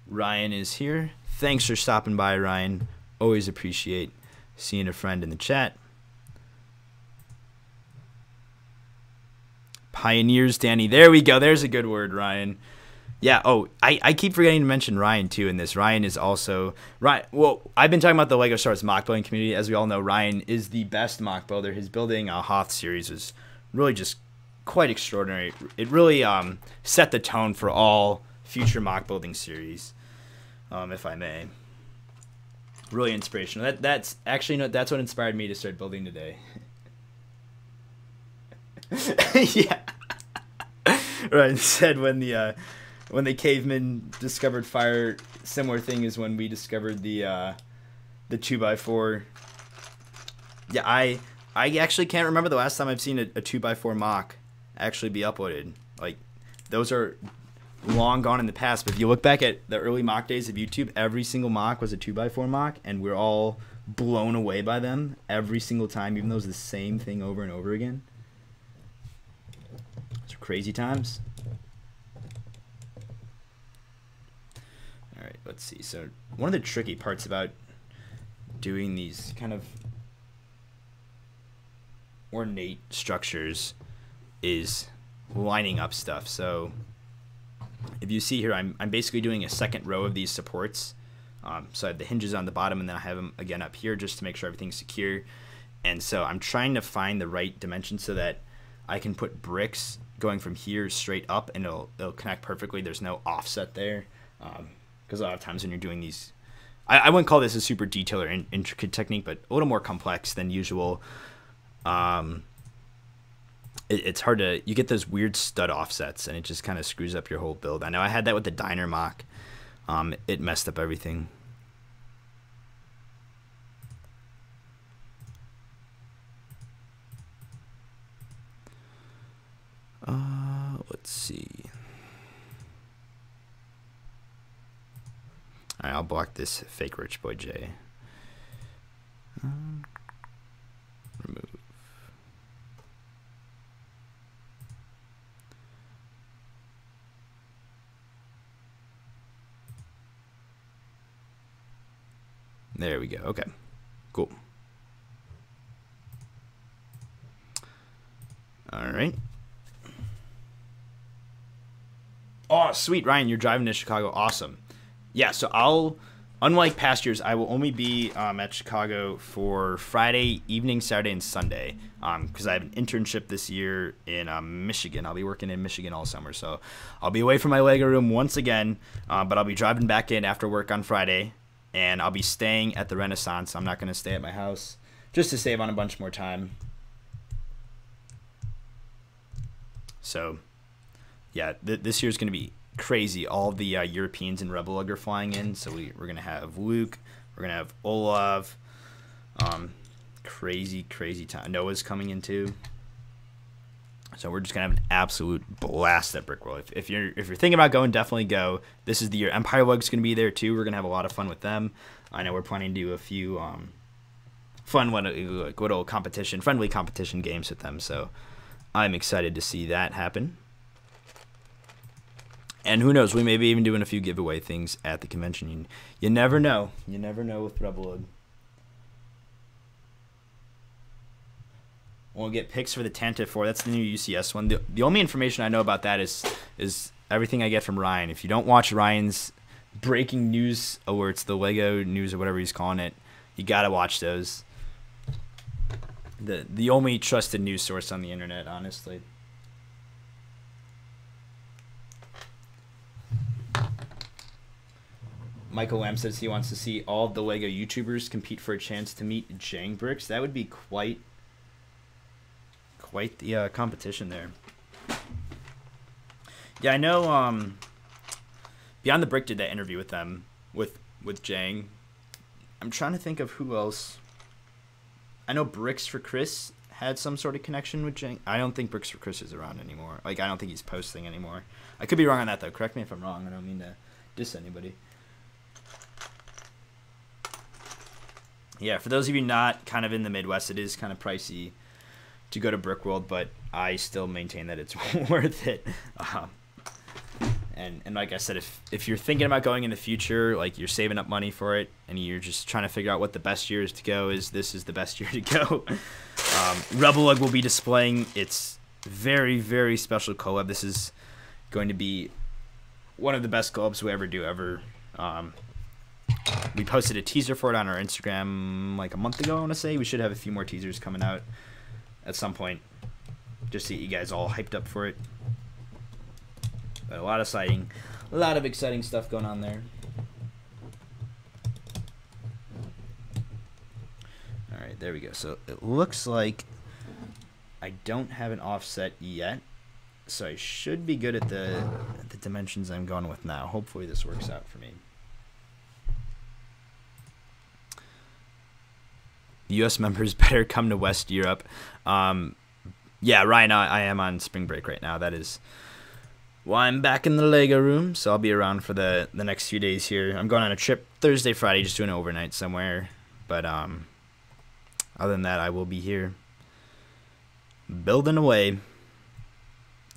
Ryan is here. Thanks for stopping by, Ryan. Always appreciate seeing a friend in the chat. Pioneers, Danny. There we go. There's a good word, Ryan. Yeah. Oh, I keep forgetting to mention Ryan too in this. Ryan is also Ryan. Well, I've been talking about the LEGO Star Wars mock building community. As we all know, Ryan is the best mock builder. His building a Hoth series was really just quite extraordinary. It really set the tone for all future mock building series, if I may. Really inspirational. That's actually that's what inspired me to start building today. Yeah. Ryan said when the cavemen discovered fire, similar thing is when we discovered the 2x4. Yeah, I actually can't remember the last time I've seen a 2x4 mock actually be uploaded. Like, those are long gone in the past. But if you look back at the early mock days of YouTube, every single mock was a 2x4 mock, and we're all blown away by them every single time, even though it's the same thing over and over again. It's crazy times. All right, let's see. So one of the tricky parts about doing these kind of ornate structures is lining up stuff. So if you see here, I'm basically doing a second row of these supports. So I have the hinges on the bottom, and then I have them again up here just to make sure everything's secure. And so I'm trying to find the right dimension so that I can put bricks going from here straight up, and it'll connect perfectly. There's no offset there. Because a lot of times when you're doing these, I wouldn't call this a super detailed or intricate technique, but a little more complex than usual. It's hard to, you get those weird stud offsets, and it just kind of screws up your whole build. I know I had that with the diner mock. It messed up everything. Let's see. All right, I'll block this fake Rich Boy J. Remove. There we go. Okay, cool. All right. Oh, sweet, Ryan, you're driving to Chicago. Awesome. Yeah, so I'll, unlike past years, I will only be at Chicago for Friday evening, Saturday, and Sunday, because I have an internship this year in Michigan. I'll be working in Michigan all summer, so I'll be away from my LEGO room once again, but I'll be driving back in after work on Friday, and I'll be staying at the Renaissance. I'm not going to stay at my house, just to save on a bunch more time. So, yeah, this year's going to be crazy. All the Europeans and Rebel Lug are flying in, so we're going to have Luke, we're going to have Olaf, crazy time. Noah's coming in too. So we're just going to have an absolute blast at Brickworld. If you're thinking about going, definitely go. This is the year. Empire Lug's going to be there too. We're going to have a lot of fun with them. I know we're planning to do a few fun, good old competition, friendly competition games with them, so I'm excited to see that happen. And who knows, we may be even doing a few giveaway things at the convention. You never know. You never know with Rebel Lug. We'll get picks for the Tantive 4. That's the new UCS one. The only information I know about that is everything I get from Ryan. If you don't watch Ryan's breaking news alerts, the LEGO news or whatever he's calling it, you got to watch those. The only trusted news source on the internet, honestly. Michael Lamb says he wants to see all of the LEGO YouTubers compete for a chance to meet Jang Bricks. That would be quite the competition there. Yeah, I know Beyond the Brick did that interview with them, with Jang. I'm trying to think of who else. I know Bricks for Chris had some sort of connection with Jenk. I don't think Bricks for Chris is around anymore. Like, I don't think he's posting anymore. I could be wrong on that, though. Correct me if I'm wrong. I don't mean to diss anybody. Yeah, for those of you not kind of in the Midwest, it is kind of pricey to go to Brick World, but I still maintain that it's worth it. And like I said, if you're thinking about going in the future, like you're saving up money for it, and you're just trying to figure out what the best year is to go, this is the best year to go. Rebel Lug will be displaying its very, very special collab. This is going to be one of the best collabs we ever do ever. We posted a teaser for it on our Instagram like a month ago, I want to say. We should have a few more teasers coming out at some point just to get you guys all hyped up for it. But a lot of exciting stuff going on there. All right, there we go. So it looks like I don't have an offset yet, so I should be good at the dimensions I'm going with now. Hopefully this works out for me. U.S. members better come to West Europe. Yeah, Ryan, I am on spring break right now. That is why I'm back in the Lego room, so I'll be around for the next few days here. I'm going on a trip Thursday, Friday, just doing an overnight somewhere. But other than that, I will be here building away.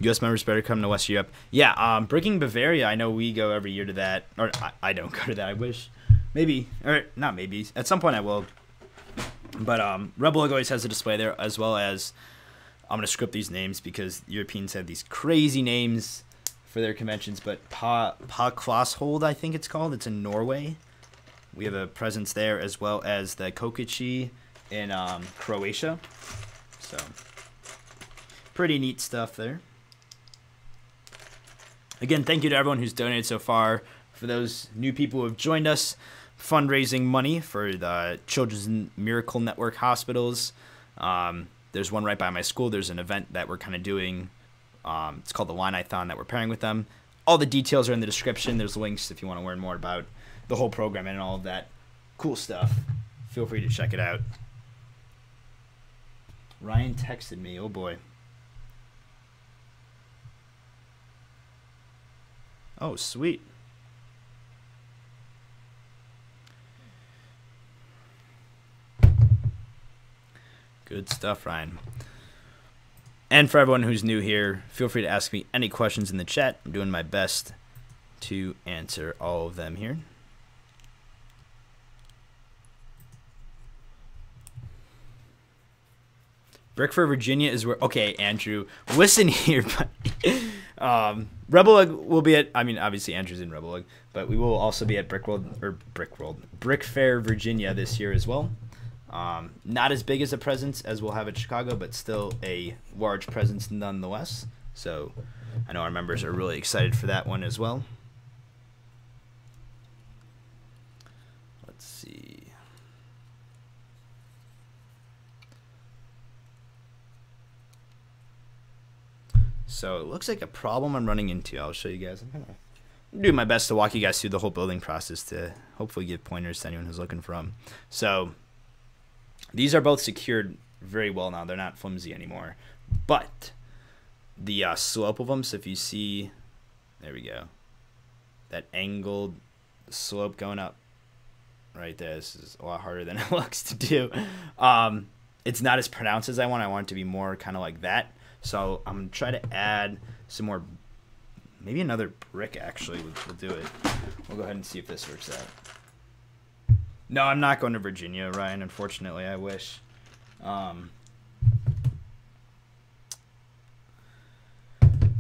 U.S. members better come to West Europe. Yeah, Breaking Bavaria, I know we go every year to that. Or I don't go to that, I wish. Maybe, or not maybe. At some point I will. But Rebel Lug always has a display there, as well as I'm going to script these names because Europeans have these crazy names for their conventions. But Pa Klashold, I think it's called. It's in Norway. We have a presence there, as well as the Kokichi in Croatia. So, pretty neat stuff there. Again, thank you to everyone who's donated so far. For those new people who have joined us, fundraising money for the Children's Miracle Network hospitals. There's one right by my school. There's an event that we're kind of doing. It's called the IlliniThon that we're pairing with them. All the details are in the description. There's links if you want to learn more about the whole program and all of that cool stuff. Feel free to check it out. Ryan texted me. Oh, boy. Oh, sweet. Good stuff, Ryan. And for everyone who's new here, feel free to ask me any questions in the chat. I'm doing my best to answer all of them here. Brick for Virginia is where... Okay, Andrew, listen here, buddy. Rebel Lug will be at... I mean, obviously Andrew's in Rebel Lug, but we will also be at Brick Fair, Virginia this year as well. Not as big as a presence as we'll have at Chicago, but still a large presence nonetheless. So I know our members are really excited for that one as well. Let's see. So it looks like a problem I'm running into. I'll show you guys. I'm gonna do my best to walk you guys through the whole building process to hopefully give pointers to anyone who's looking for them. So these are both secured very well now. They're not flimsy anymore. But the slope of them, so if you see, there we go, that angled slope going up right there. This is a lot harder than it looks to do. It's not as pronounced as I want. I want it to be more kind of like that. So I'm going to try to add some more, maybe another brick actually will do it. We'll go ahead and see if this works out. No, I'm not going to Virginia, Ryan, unfortunately. I wish. Why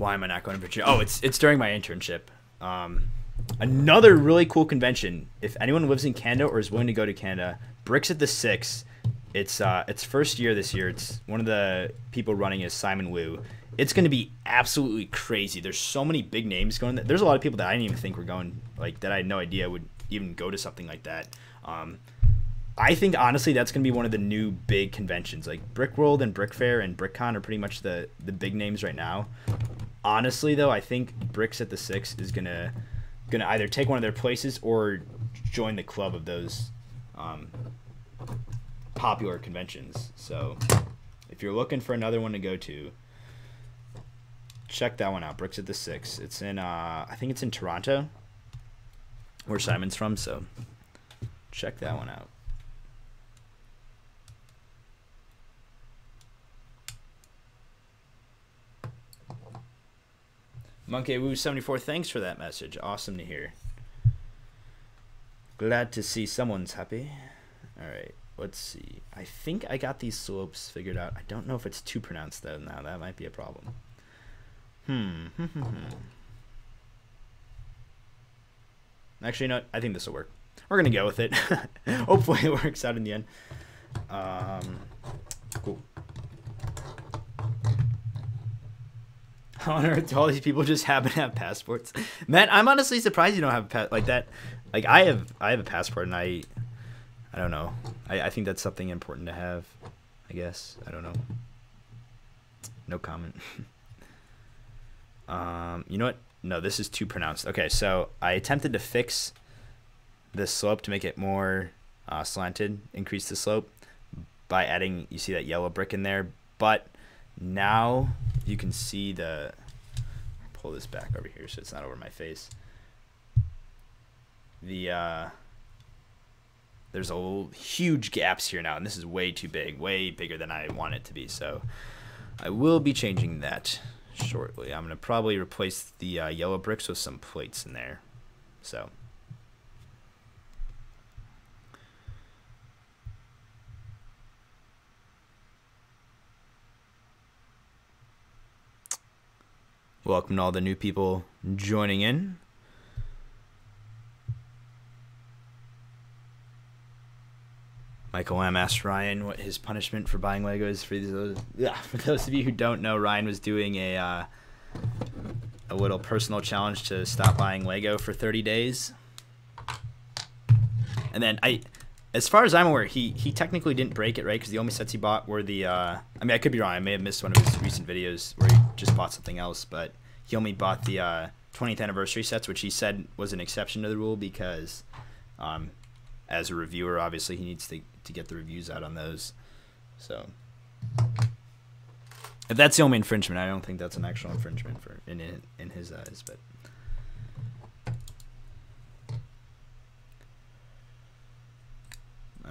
am I not going to Virginia? Oh, it's during my internship. Another really cool convention. If anyone lives in Canada or is willing to go to Canada, Bricks at the 6. It's first year this year. It's one of the people running is Simon Wu. It's going to be absolutely crazy. There's so many big names going there. There's a lot of people that I didn't even think were going, like, that I had no idea would even go to something like that. I think honestly that's gonna be one of the new big conventions. Like Brick World and Brick Fair and BrickCon are pretty much the big names right now. Honestly though, I think Bricks at the 6 is gonna either take one of their places or join the club of those popular conventions. So if you're looking for another one to go to, check that one out. Bricks at the 6. It's in I think it's in Toronto, where Simon's from, so check that one out. Monkey Woo 74, thanks for that message. Awesome to hear. Glad to see someone's happy. All right, let's see. I think I got these slopes figured out. I don't know if it's too pronounced though. Now that might be a problem. Actually, no, I think this will work. We're gonna go with it. Hopefully it works out in the end. Cool. How on earth do all these people just happen to have passports? Man, I'm honestly surprised you don't have a like that. Like I have a passport, and I don't know. I think that's something important to have, I guess. I don't know. No comment. You know what? No, this is too pronounced. Okay, so I attempted to fix the slope to make it more slanted, increase the slope by adding, you see that yellow brick in there, but now you can see the, pull this back over here so it's not over my face. The there's huge gaps here now, and this is way too big, way bigger than I want it to be. So I will be changing that shortly. I'm gonna probably replace the yellow bricks with some plates in there. So welcome to all the new people joining in. Michael M. asked Ryan what his punishment for buying Lego is. For those of you who don't know, Ryan was doing a little personal challenge to stop buying Lego for 30 days. And then as far as I'm aware, he technically didn't break it, right? Because the only sets he bought were the, I mean, I could be wrong. I may have missed one of his recent videos where he just bought something else, but he only bought the 20th anniversary sets, which he said was an exception to the rule because as a reviewer, obviously he needs to get the reviews out on those. So if that's the only infringement, I don't think that's an actual infringement for in his eyes. But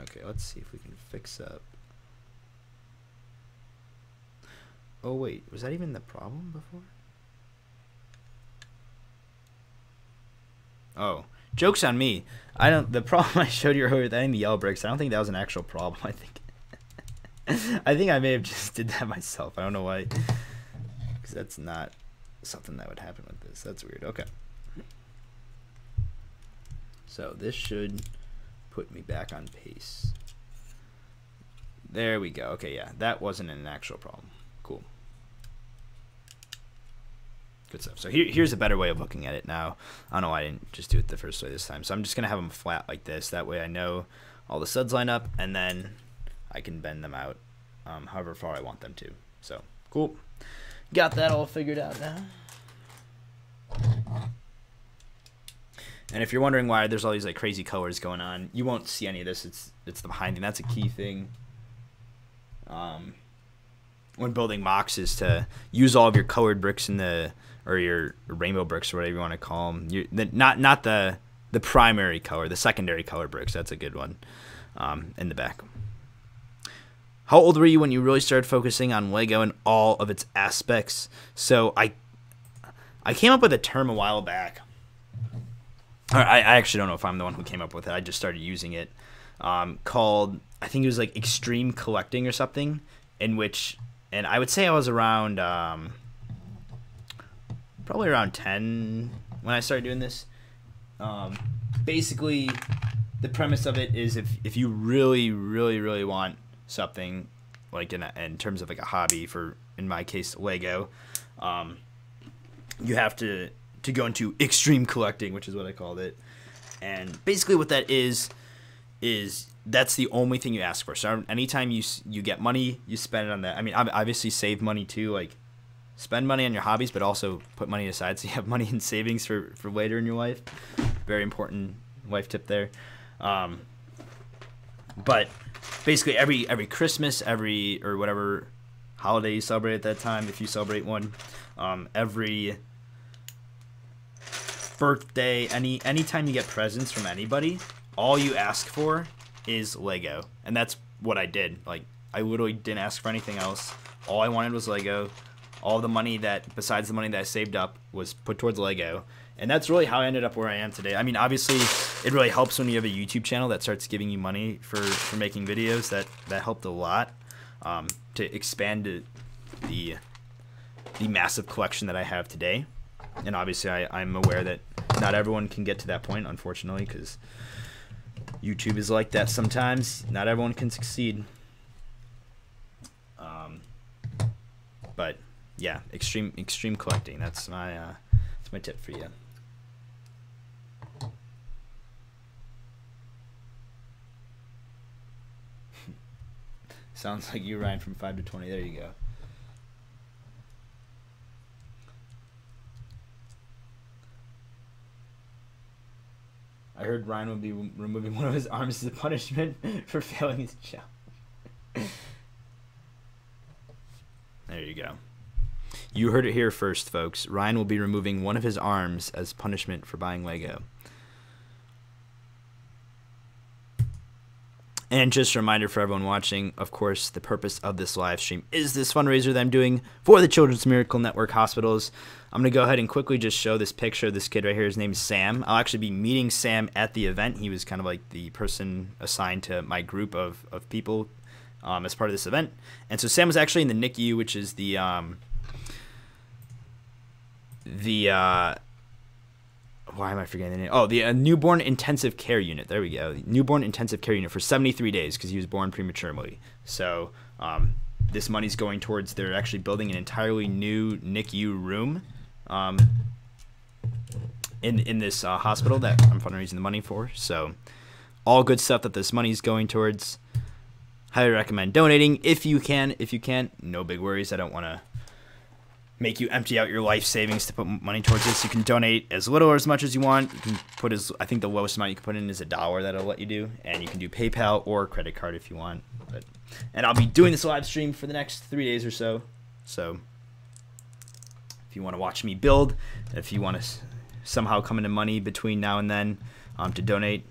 okay, let's see if we can fix up. Oh wait, was that even the problem before? Oh, joke's on me. The problem I showed you earlier with adding the yellow bricks, I don't think that was an actual problem. I think I may have just did that myself. I don't know why. Because that's not something that would happen with this. That's weird. Okay. So this should put me back on pace. There we go. Okay, yeah. That wasn't an actual problem. Cool. Good stuff. So here's a better way of looking at it now. I don't know why I didn't just do it the first way this time. So I'm just going to have them flat like this. That way I know all the studs line up, and then I can bend them out however far I want them to. So, cool. Got that all figured out now. And if you're wondering why there's all these like crazy colors going on, you won't see any of this. It's the behind thing. That's a key thing. When building mocks is to use all of your colored bricks in the, or your rainbow bricks or whatever you want to call them. Not the primary color, the secondary color bricks. That's a good one in the back. How old were you when you really started focusing on Lego and all of its aspects? So I came up with a term a while back. I actually don't know if I'm the one who came up with it. I just started using it called, I think it was like extreme collecting or something, in which, and I would say I was around, probably around 10 when I started doing this. Basically, the premise of it is if you really, really, really want something, like in terms of like a hobby, for, in my case, Lego, you have to go into extreme collecting, which is what I called it. And basically what that is that's the only thing you ask for. So anytime you get money, you spend it on that. I mean, obviously save money too, like spend money on your hobbies, but also put money aside so you have money in savings for later in your life. Very important life tip there. But basically every Christmas, or whatever holiday you celebrate at that time, if you celebrate one. Every birthday, anytime you get presents from anybody, all you ask for is Lego. And that's what I did. Like, I literally didn't ask for anything else. All I wanted was Lego. All the money besides the money that I saved up, was put towards Lego. And that's really how I ended up where I am today. I mean, obviously, it really helps when you have a YouTube channel that starts giving you money for making videos. That helped a lot to expand the massive collection that I have today. And obviously, I'm aware that not everyone can get to that point, unfortunately, because YouTube is like that sometimes. Not everyone can succeed. But yeah, extreme collecting. That's my tip for you. Sounds like you, Ryan, from 5 to 20. There you go. I heard Ryan will be removing one of his arms as a punishment for failing his challenge. There you go. You heard it here first, folks. Ryan will be removing one of his arms as punishment for buying Lego. And just a reminder for everyone watching, of course, the purpose of this live stream is this fundraiser that I'm doing for the Children's Miracle Network hospitals. I'm going to go ahead and quickly just show this picture of this kid right here. His name is Sam. I'll actually be meeting Sam at the event. He was kind of like the person assigned to my group of people as part of this event. And so Sam was actually in the NICU, which is the why am I forgetting the name? Oh, the newborn intensive care unit. There we go. The newborn intensive care unit for 73 days because he was born prematurely. So this money's going towards, they're actually building an entirely new NICU room in this hospital that I'm fundraising the money for. So all good stuff that this money's going towards. Highly recommend donating if you can. If you can't, no big worries. I don't want to make you empty out your life savings to put money towards this. You can donate as little or as much as you want. You can put I think the lowest amount you can put in is $1 that'll let you do. And you can do PayPal or credit card if you want. And I'll be doing this live stream for the next 3 days or so. So if you want to watch me build, if you want to somehow come into money between now and then to donate,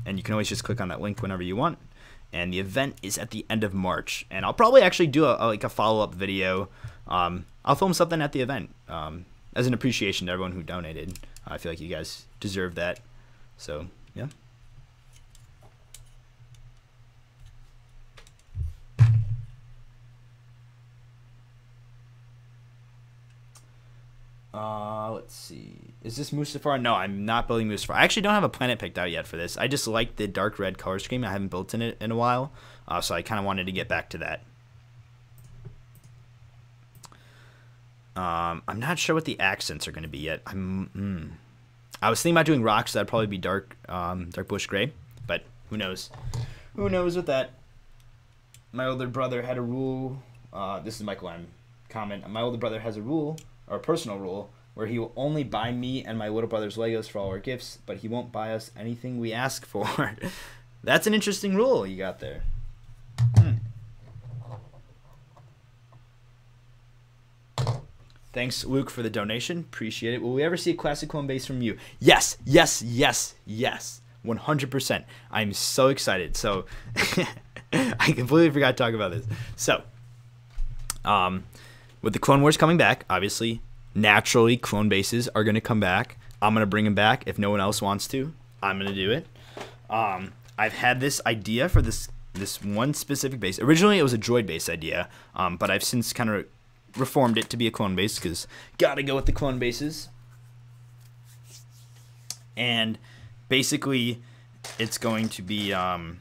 and you can always just click on that link whenever you want. And the event is at the end of March. And I'll probably actually do a follow-up video. I'll film something at the event as an appreciation to everyone who donated. I feel like you guys deserve that. So, yeah. Let's see. Is this Mustafar? No, I'm not building Mustafar. I actually don't have a planet picked out yet for this. I just like the dark red color scheme. I haven't built in it in a while. So I kind of wanted to get back to that. I'm not sure what the accents are going to be yet. I was thinking about doing rocks. That'd probably be dark bush gray, but who knows? Who knows with that? My older brother had a rule. This is Michael M. comment. My older brother has a rule, or a personal rule, where he will only buy me and my little brother's Legos for all our gifts, but he won't buy us anything we ask for. That's an interesting rule you got there. Thanks, Luke, for the donation. Appreciate it. Will we ever see a classic clone base from you? Yes, yes, yes, yes. 100%. I'm so excited. So, I completely forgot to talk about this. So, with the Clone Wars coming back, obviously, naturally, clone bases are going to come back. I'm going to bring them back. If no one else wants to, I'm going to do it. I've had this idea for this one specific base. Originally, it was a droid base idea, but I've since kind of reformed it to be a clone base because gotta go with the clone bases. And basically, it's going to be well,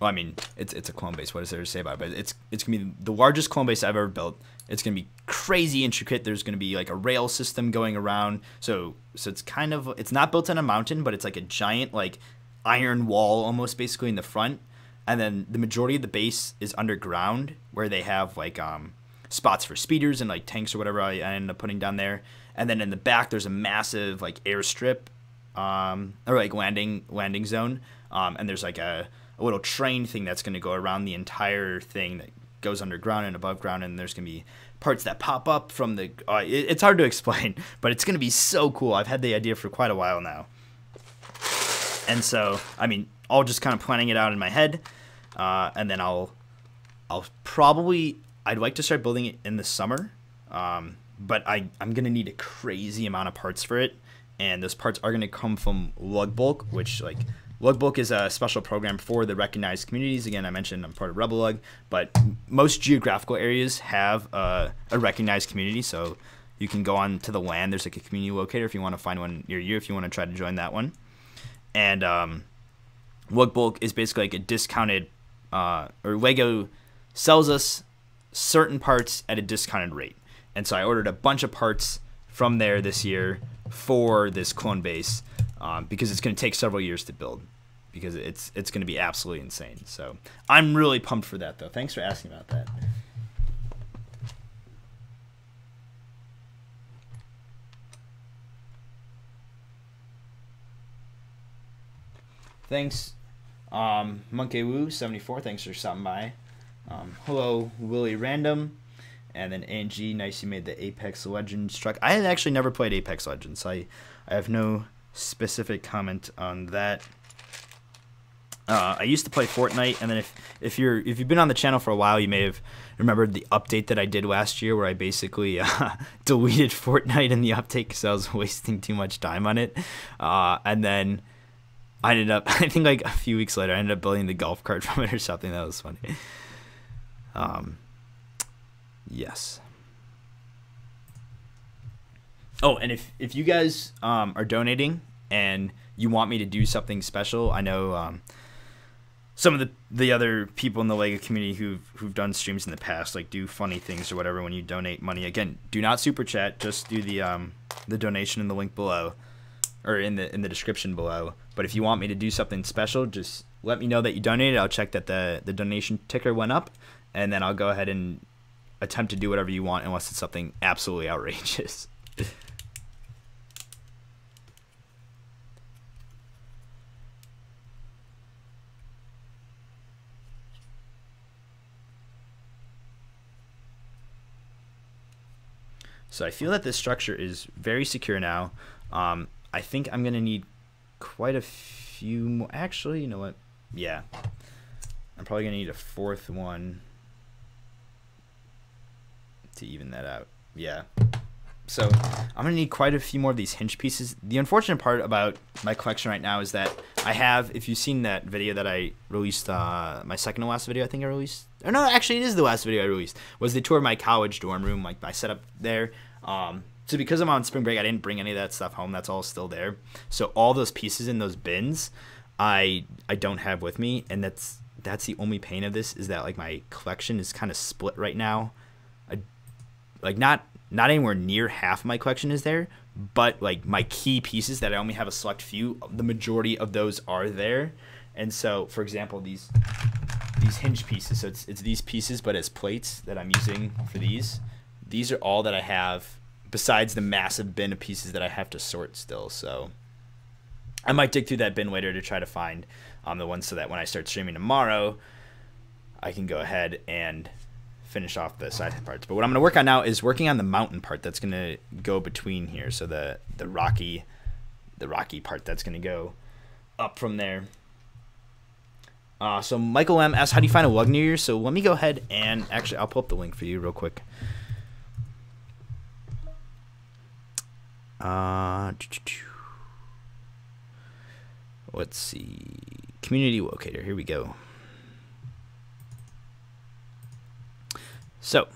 I mean, it's a clone base. What is there to say about it? But it's gonna be the largest clone base I've ever built. It's gonna be crazy intricate. There's gonna be like a rail system going around. So it's kind of, it's not built on a mountain, but it's like a giant like iron wall almost basically in the front. And then the majority of the base is underground where they have like spots for speeders and like tanks or whatever I ended up putting down there. And then in the back there's a massive like airstrip or like landing zone. And there's like a little train thing that's going to go around the entire thing that goes underground and above ground, and there's gonna be parts that pop up from the. It's hard to explain, but it's gonna be so cool. I've had the idea for quite a while now, and so I mean, all just kind of planning it out in my head, and then I'll probably I'd like to start building it in the summer, but I'm gonna need a crazy amount of parts for it, and those parts are gonna come from Lug Bulk, which like. Lug Bulk is a special program for the recognized communities. Again, I mentioned I'm part of Rebel Lug, but most geographical areas have a recognized community, so you can go on to the land. There's like a community locator if you want to find one near you, if you want to try to join that one. And Lug Bulk is basically like a discounted, or Lego sells us certain parts at a discounted rate. And so I ordered a bunch of parts from there this year for this clone base. Because it's going to take several years to build, because it's going to be absolutely insane. So I'm really pumped for that, though. Thanks for asking about that. Thanks, Monkey Woo 74. Thanks for stopping by. Hello, Willie Random, and then Angie. Nice, you made the Apex Legends truck. I had actually never played Apex Legends. So I have no specific comment on that. I used to play Fortnite, and then if you've been on the channel for a while, you may have remembered the update that I did last year, where I basically deleted Fortnite in the update because I was wasting too much time on it. And then I ended up, I think like a few weeks later, I ended up building the golf cart from it or something. That was funny. Yes. Oh, and if you guys are donating and you want me to do something special, I know some of the other people in the LEGO community who've done streams in the past, like do funny things or whatever when you donate money. Again, do not super chat, just do the donation in the link below, or in the description below. But if you want me to do something special, just let me know that you donated. I'll check that the donation ticker went up, and then I'll go ahead and attempt to do whatever you want, unless it's something absolutely outrageous. So I feel that this structure is very secure now. I think I'm going to need quite a few more. Actually, you know what? Yeah. I'm probably going to need a fourth one to even that out. Yeah. So I'm going to need quite a few more of these hinge pieces. The unfortunate part about my collection right now is that I have, if you've seen that video that I released, my second to last video I think I released, or no, actually it is the last video I released, was the tour of my college dorm room, like my setup there. So because I'm on spring break, I didn't bring any of that stuff home. That's all still there. So all those pieces in those bins, I don't have with me, and that's the only pain of this, is that like my collection is kind of split right now. Like not anywhere near half of my collection is there, but like my key pieces that I only have a select few, the majority of those are there. And so, for example, these hinge pieces, so it's these pieces, but as plates that I'm using for these. These are all that I have, besides the massive bin of pieces that I have to sort still. So I might dig through that bin later to try to find the ones, so that when I start streaming tomorrow, I can go ahead and finish off the side parts. But what I'm going to work on now is working on the mountain part that's going to go between here. So the rocky part that's going to go up from there. So Michael M asks, how do you find a lug near you? So let me go ahead and actually I'll pull up the link for you real quick. Let's see, community locator, here we go. So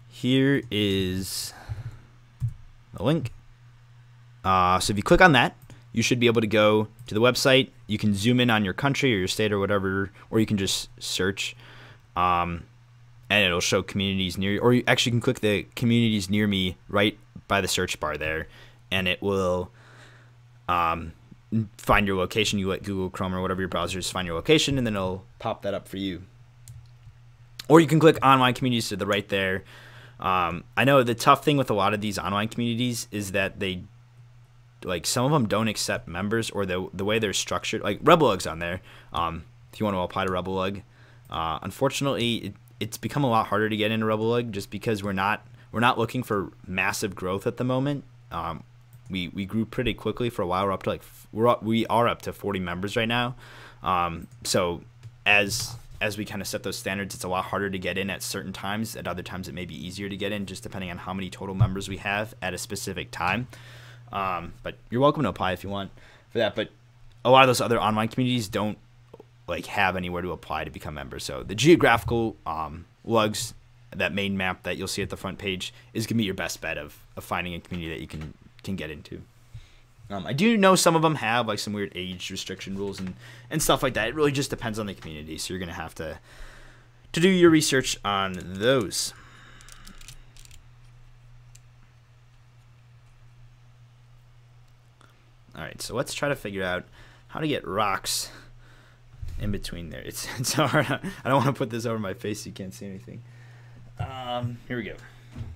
here is the link. So if you click on that, you should be able to go to the website. You can zoom in on your country or your state or whatever, or you can just search, and it'll show communities near you. Or you actually can click the communities near me right by the search bar there, and it will find your location. You let Google Chrome or whatever your browsers find your location, and then it'll pop that up for you. Or you can click online communities to the right there. I know the tough thing with a lot of these online communities is that they, like, some of them don't accept members, or the way they're structured. Like Rebel Lug's on there. If you want to apply to Rebel Lug, unfortunately, it's become a lot harder to get into Rebel League just because we're not looking for massive growth at the moment. We grew pretty quickly for a while. We are up to 40 members right now. So as we kind of set those standards, it's a lot harder to get in at certain times. At other times, it may be easier to get in, just depending on how many total members we have at a specific time. But you're welcome to apply if you want for that. But a lot of those other online communities don't have anywhere to apply to become members. So the geographical lugs, that main map that you'll see at the front page, is gonna be your best bet of finding a community that you can get into. I do know some of them have some weird age restriction rules and stuff like that. It really just depends on the community, so you're gonna have to do your research on those. All right, so let's try to figure out how to get rocks in between there. It's hard. I don't want to put this over my face so you can't see anything. Here we go.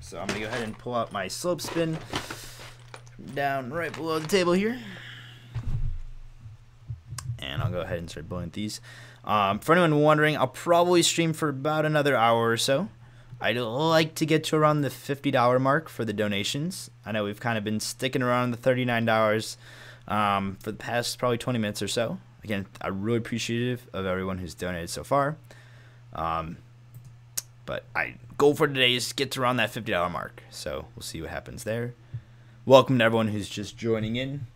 So I'm gonna go ahead and pull out my slope spin down right below the table here, and I'll go ahead and start building these. For anyone wondering, I'll probably stream for about another hour or so. I'd like to get to around the $50 mark for the donations. I know we've kind of been sticking around the $39 for the past probably 20 minutes or so. Again, I'm really appreciative of everyone who's donated so far. But my goal for today is to get to around that $50 mark. So we'll see what happens there. Welcome to everyone who's just joining in.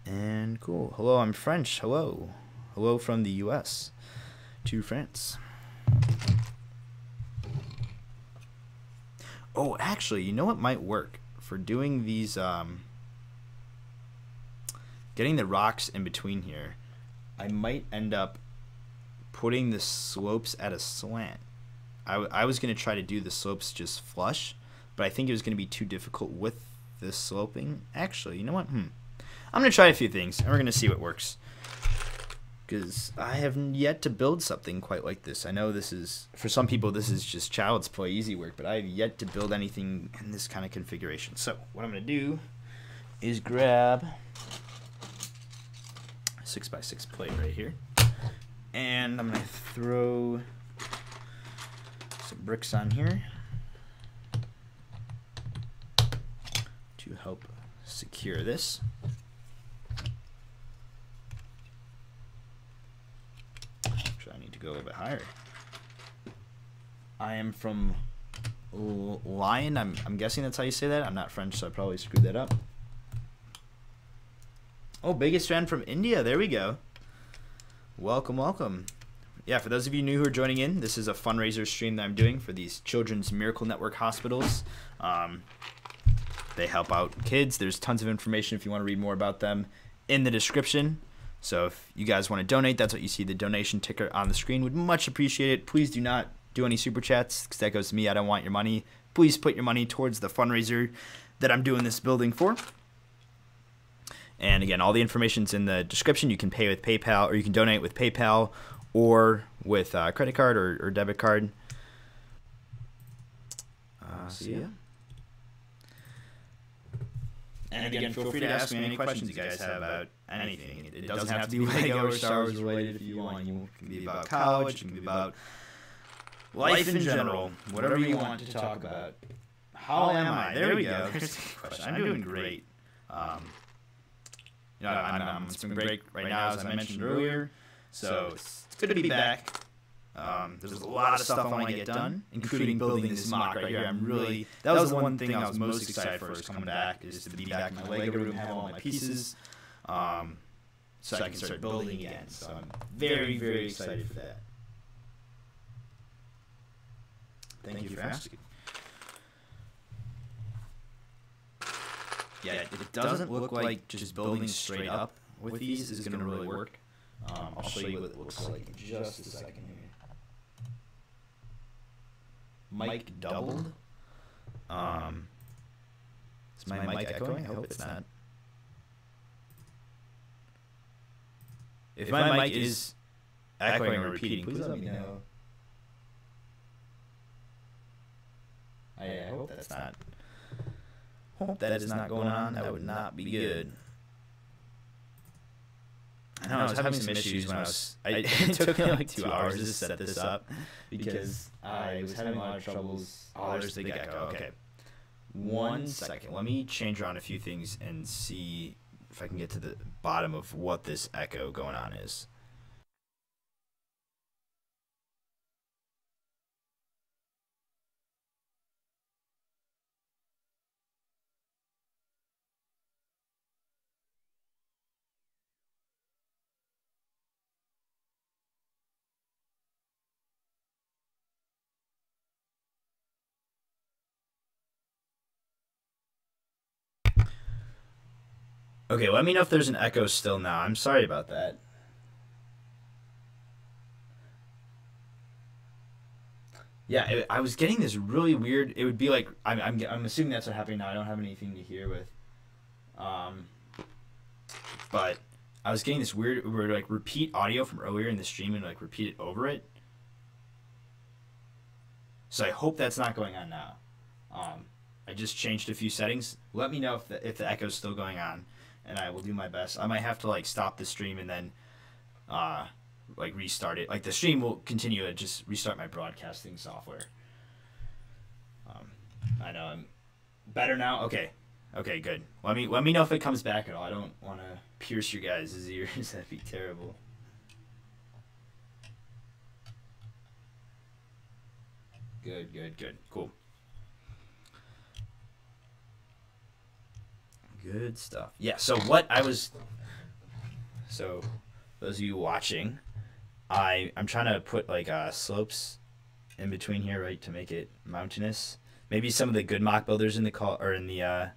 And cool. Hello, I'm French. Hello. Hello from the US to France. Oh, actually, you know what might work for doing these, getting the rocks in between here? I might end up putting the slopes at a slant. I was going to try to do the slopes just flush, but I think it was going to be too difficult with the sloping. Actually, you know what? I'm going to try a few things, and we're going to see what works. Because I have yet to build something quite like this. I know this is, for some people, this is just child's play, easy work, but I have yet to build anything in this kind of configuration. So what I'm going to do is grab a 6x6 plate right here, and I'm going to throw some bricks on here to help secure this. Go a little bit higher. I am from Lion. I'm guessing that's how you say that. I'm not French, so I probably screwed that up. Oh, biggest fan from India. There we go. Welcome, welcome. Yeah, for those of you new who are joining in, this is a fundraiser stream that I'm doing for these Children's Miracle Network hospitals. They help out kids. There's tons of information if you want to read more about them in the description. So if you guys want to donate, that's what you see, the donation ticker on the screen. Would much appreciate it. Please do not do any super chats because that goes to me. I don't want your money. Please put your money towards the fundraiser that I'm doing this building for. And again, all the information's in the description. You can pay with PayPal, or you can donate with PayPal or with credit card or debit card. So yeah. And again, feel free to ask me any questions you guys have about anything. It doesn't have to be Lego or Star Wars related if you want. You can be about college, it can be about life in general, whatever you want to talk about. How am I? There we go. Here's the question. I'm doing great. I'm on spring break right now, as I mentioned earlier, so it's good to be back. There's a lot of stuff I want to get done, including building this mock right here. That was the one thing I was most excited for, is coming back, is to be back in my Lego room, have all my pieces, so I can start building again. So I'm very, very excited for that. Thank you for asking. Yeah, it doesn't look like just building straight up with these is going to really work. I'll show you what it looks like in just a second here. Mic doubled. Is my mic echoing? I hope it's not. If my mic is echoing or repeating, please let me know. I hope that's not. Hope that is not going on. That would not be good. I know I was having some issues when it took me like 2 hours to set this up because I was having a lot of troubles. Oh, there's the gecko. Okay. 1 second. Let me change around a few things and see if I can get to the bottom of what this echo going on is. Okay, let me know if there's an echo still now. I'm sorry about that. Yeah, I was getting this really weird. It would be like I'm assuming that's what happening now. I don't have anything to hear with, um, but I was getting this weird like repeat audio from earlier in the stream and like repeat it over it. So I hope that's not going on now. I just changed a few settings. Let me know if the echo's still going on, and I will do my best. I might have to like stop the stream and then like restart it. Like the stream will continue. To just restart my broadcasting software. I know I'm better now. Okay, good. Let me know if it comes back at all. I don't want to pierce your guys' ears. That'd be terrible. Good. Cool. Good stuff. Yeah, so those of you watching, I'm trying to put like slopes in between here, right, to make it mountainous. Maybe some of the good mock builders in the call or in the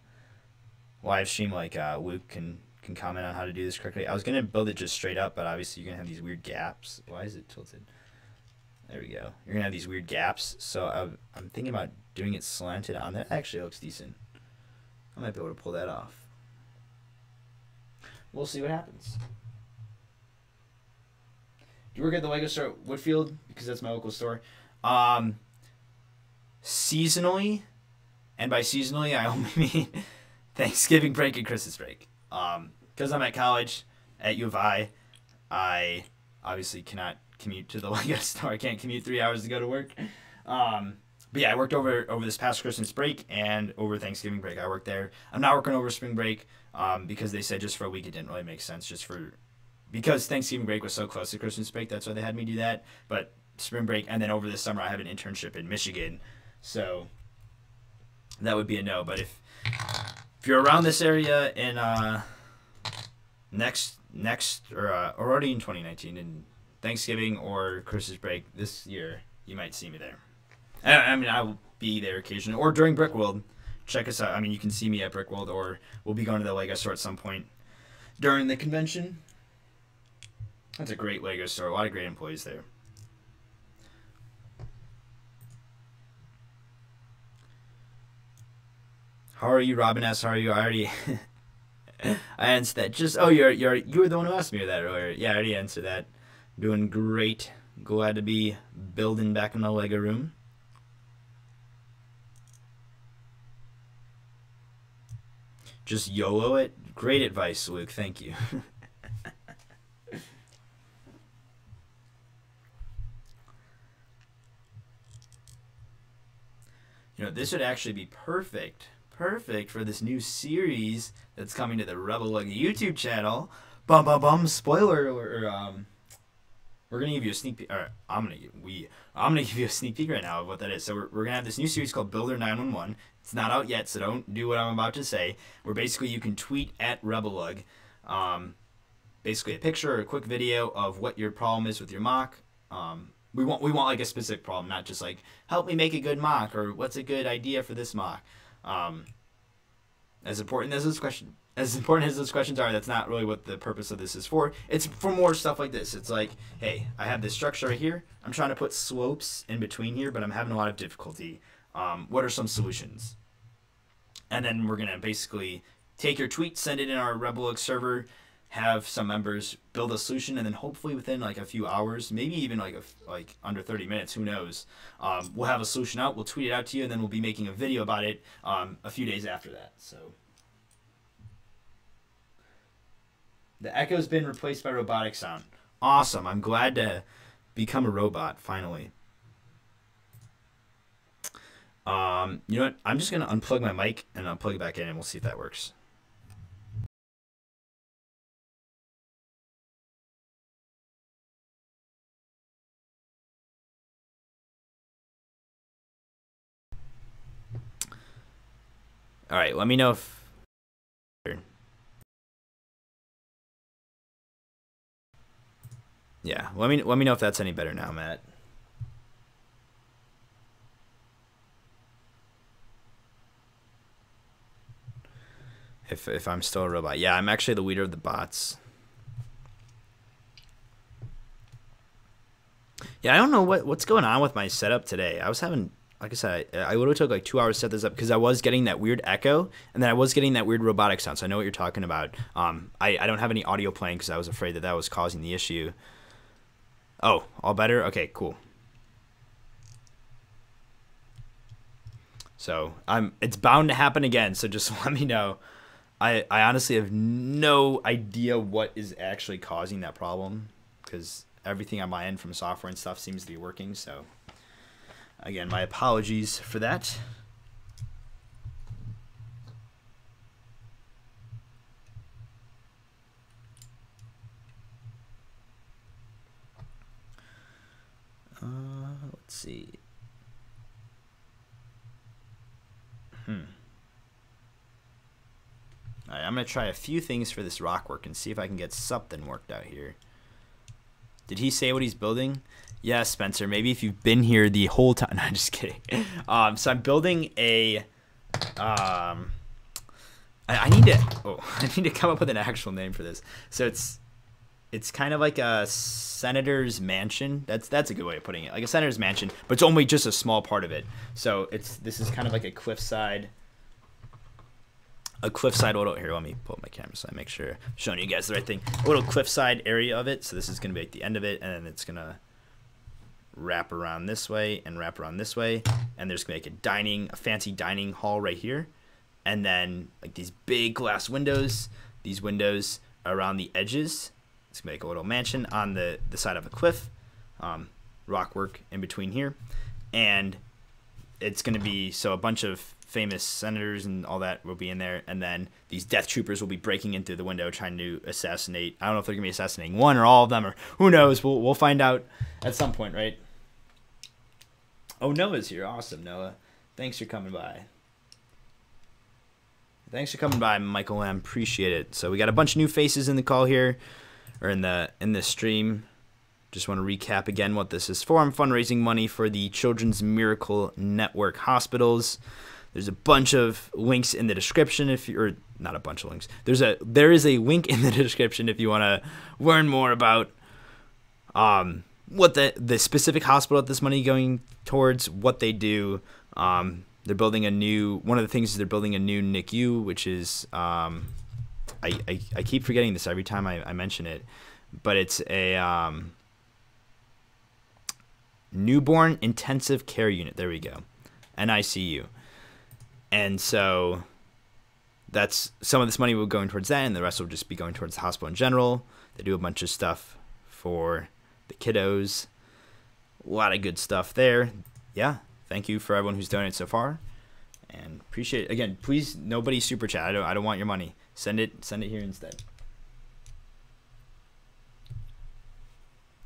live stream, like Luke can comment on how to do this correctly. I was gonna build it just straight up, but obviously you're gonna have these weird gaps. Why is it tilted? There we go. You're gonna have these weird gaps, so I'm thinking about doing it slanted on that. Actually, it looks decent. I might be able to pull that off. We'll see what happens. Do you work at the Lego store at Woodfield? Because that's my local store. Seasonally, and by seasonally I only mean Thanksgiving break and Christmas break. Because I'm at college at U of I obviously cannot commute to the Lego store. I can't commute 3 hours to go to work. But yeah, I worked over this past Christmas break and over Thanksgiving break. I worked there. I'm not working over spring break because they said just for a week it didn't really make sense. Because Thanksgiving break was so close to Christmas break, that's why they had me do that. But spring break and then over the summer I have an internship in Michigan, so that would be a no. But if you're around this area in next or already in 2019 in Thanksgiving or Christmas break this year, you might see me there. I mean, I will be there occasionally. Or during Brickworld. Check us out. I mean, you can see me at Brickworld, or we'll be going to the Lego store at some point during the convention. That's a great Lego store. A lot of great employees there. How are you, Robin S? How are you? I already I answered that. You were the one who asked me that earlier. Yeah, I already answered that. Doing great. Glad to be building back in the Lego room. Just YOLO it. Great advice, Luke. Thank you. You know, this would actually be perfect for this new series that's coming to the Rebel Lug YouTube channel. Spoiler alert. We're gonna give you a sneak peek. Or I'm gonna give you a sneak peek right now of what that is. So we're gonna have this new series called Builder 911. It's not out yet, so don't do what I'm about to say. Where basically you can tweet at Rebelug, basically a picture or a quick video of what your problem is with your mock. We want like a specific problem, not just like help me make a good mock or what's a good idea for this mock. As important as those questions are, that's not really what the purpose of this is for. It's for more stuff like this. It's like, hey, I have this structure right here. I'm trying to put slopes in between here, but I'm having a lot of difficulty. What are some solutions? And then we're gonna basically take your tweet, send it in our Rebelug server, have some members build a solution, and then hopefully within like a few hours, maybe even like under 30 minutes, who knows, we'll have a solution out. We'll tweet it out to you, and then we'll be making a video about it a few days after that. So The Echo's been replaced by robotic sound. Awesome. I'm glad to become a robot, finally. You know what? I'm just going to unplug my mic and I'll plug it back in and we'll see if that works. All right, let me know if... Yeah, let me know if that's any better now, Matt. If I'm still a robot. Yeah, I'm actually the leader of the bots. Yeah, I don't know what's going on with my setup today. I was having, like I said, I literally took like 2 hours to set this up because I was getting that weird echo and then I was getting that weird robotic sound. So I know what you're talking about. I don't have any audio playing because I was afraid that was causing the issue. Oh, all better? Okay, cool. So it's bound to happen again. So just let me know. I honestly have no idea what is actually causing that problem because everything on my end from software and stuff seems to be working. So again, my apologies for that. Let's see. All right, I'm going to try a few things for this rock work and see if I can get something worked out here. Did he say what he's building? Yeah, Spencer, maybe if you've been here the whole time. No, I'm just kidding. So I'm building a... I need to come up with an actual name for this. So it's kind of like a senator's mansion. That's a good way of putting it. Like a senator's mansion, but it's only just a small part of it. So this is kind of like a cliffside. A cliffside little, here, let me pull up my camera so I make sure I'm showing you guys the right thing. A little cliffside area of it. So this is going to be at the end of it, and then it's going to wrap around this way and wrap around this way. And there's going to be like a fancy dining hall right here. And then like these big glass windows, these windows around the edges. It's going to make a little mansion on the side of a cliff. Rock work in between here. And it's going to be, so a bunch of famous senators and all that will be in there, and then these death troopers will be breaking in through the window trying to assassinate. I don't know if they're gonna be assassinating one or all of them, or who knows. We'll find out at some point, right? Oh, Noah's here. Awesome, Noah. Thanks for coming by. Thanks for coming by, Michael Lamb. Appreciate it. So we got a bunch of new faces in the call here, or in the stream. Just want to recap again what this is for. I'm fundraising money for the Children's Miracle Network hospitals. There's a bunch of links in the description or not a bunch of links. There is a link in the description if you want to learn more about what the specific hospital that this money going towards, what they do. They're building one of the things is they're building a new NICU, which is I keep forgetting this every time I mention it, but it's a newborn intensive care unit. There we go. NICU. And so that's some of this money will go towards that, and the rest will just be going towards the hospital in general. They do a bunch of stuff for the kiddos. A lot of good stuff there. Yeah, thank you for everyone who's donated so far, and appreciate it. Again, please, nobody super chat. I don't want your money. Send it here instead.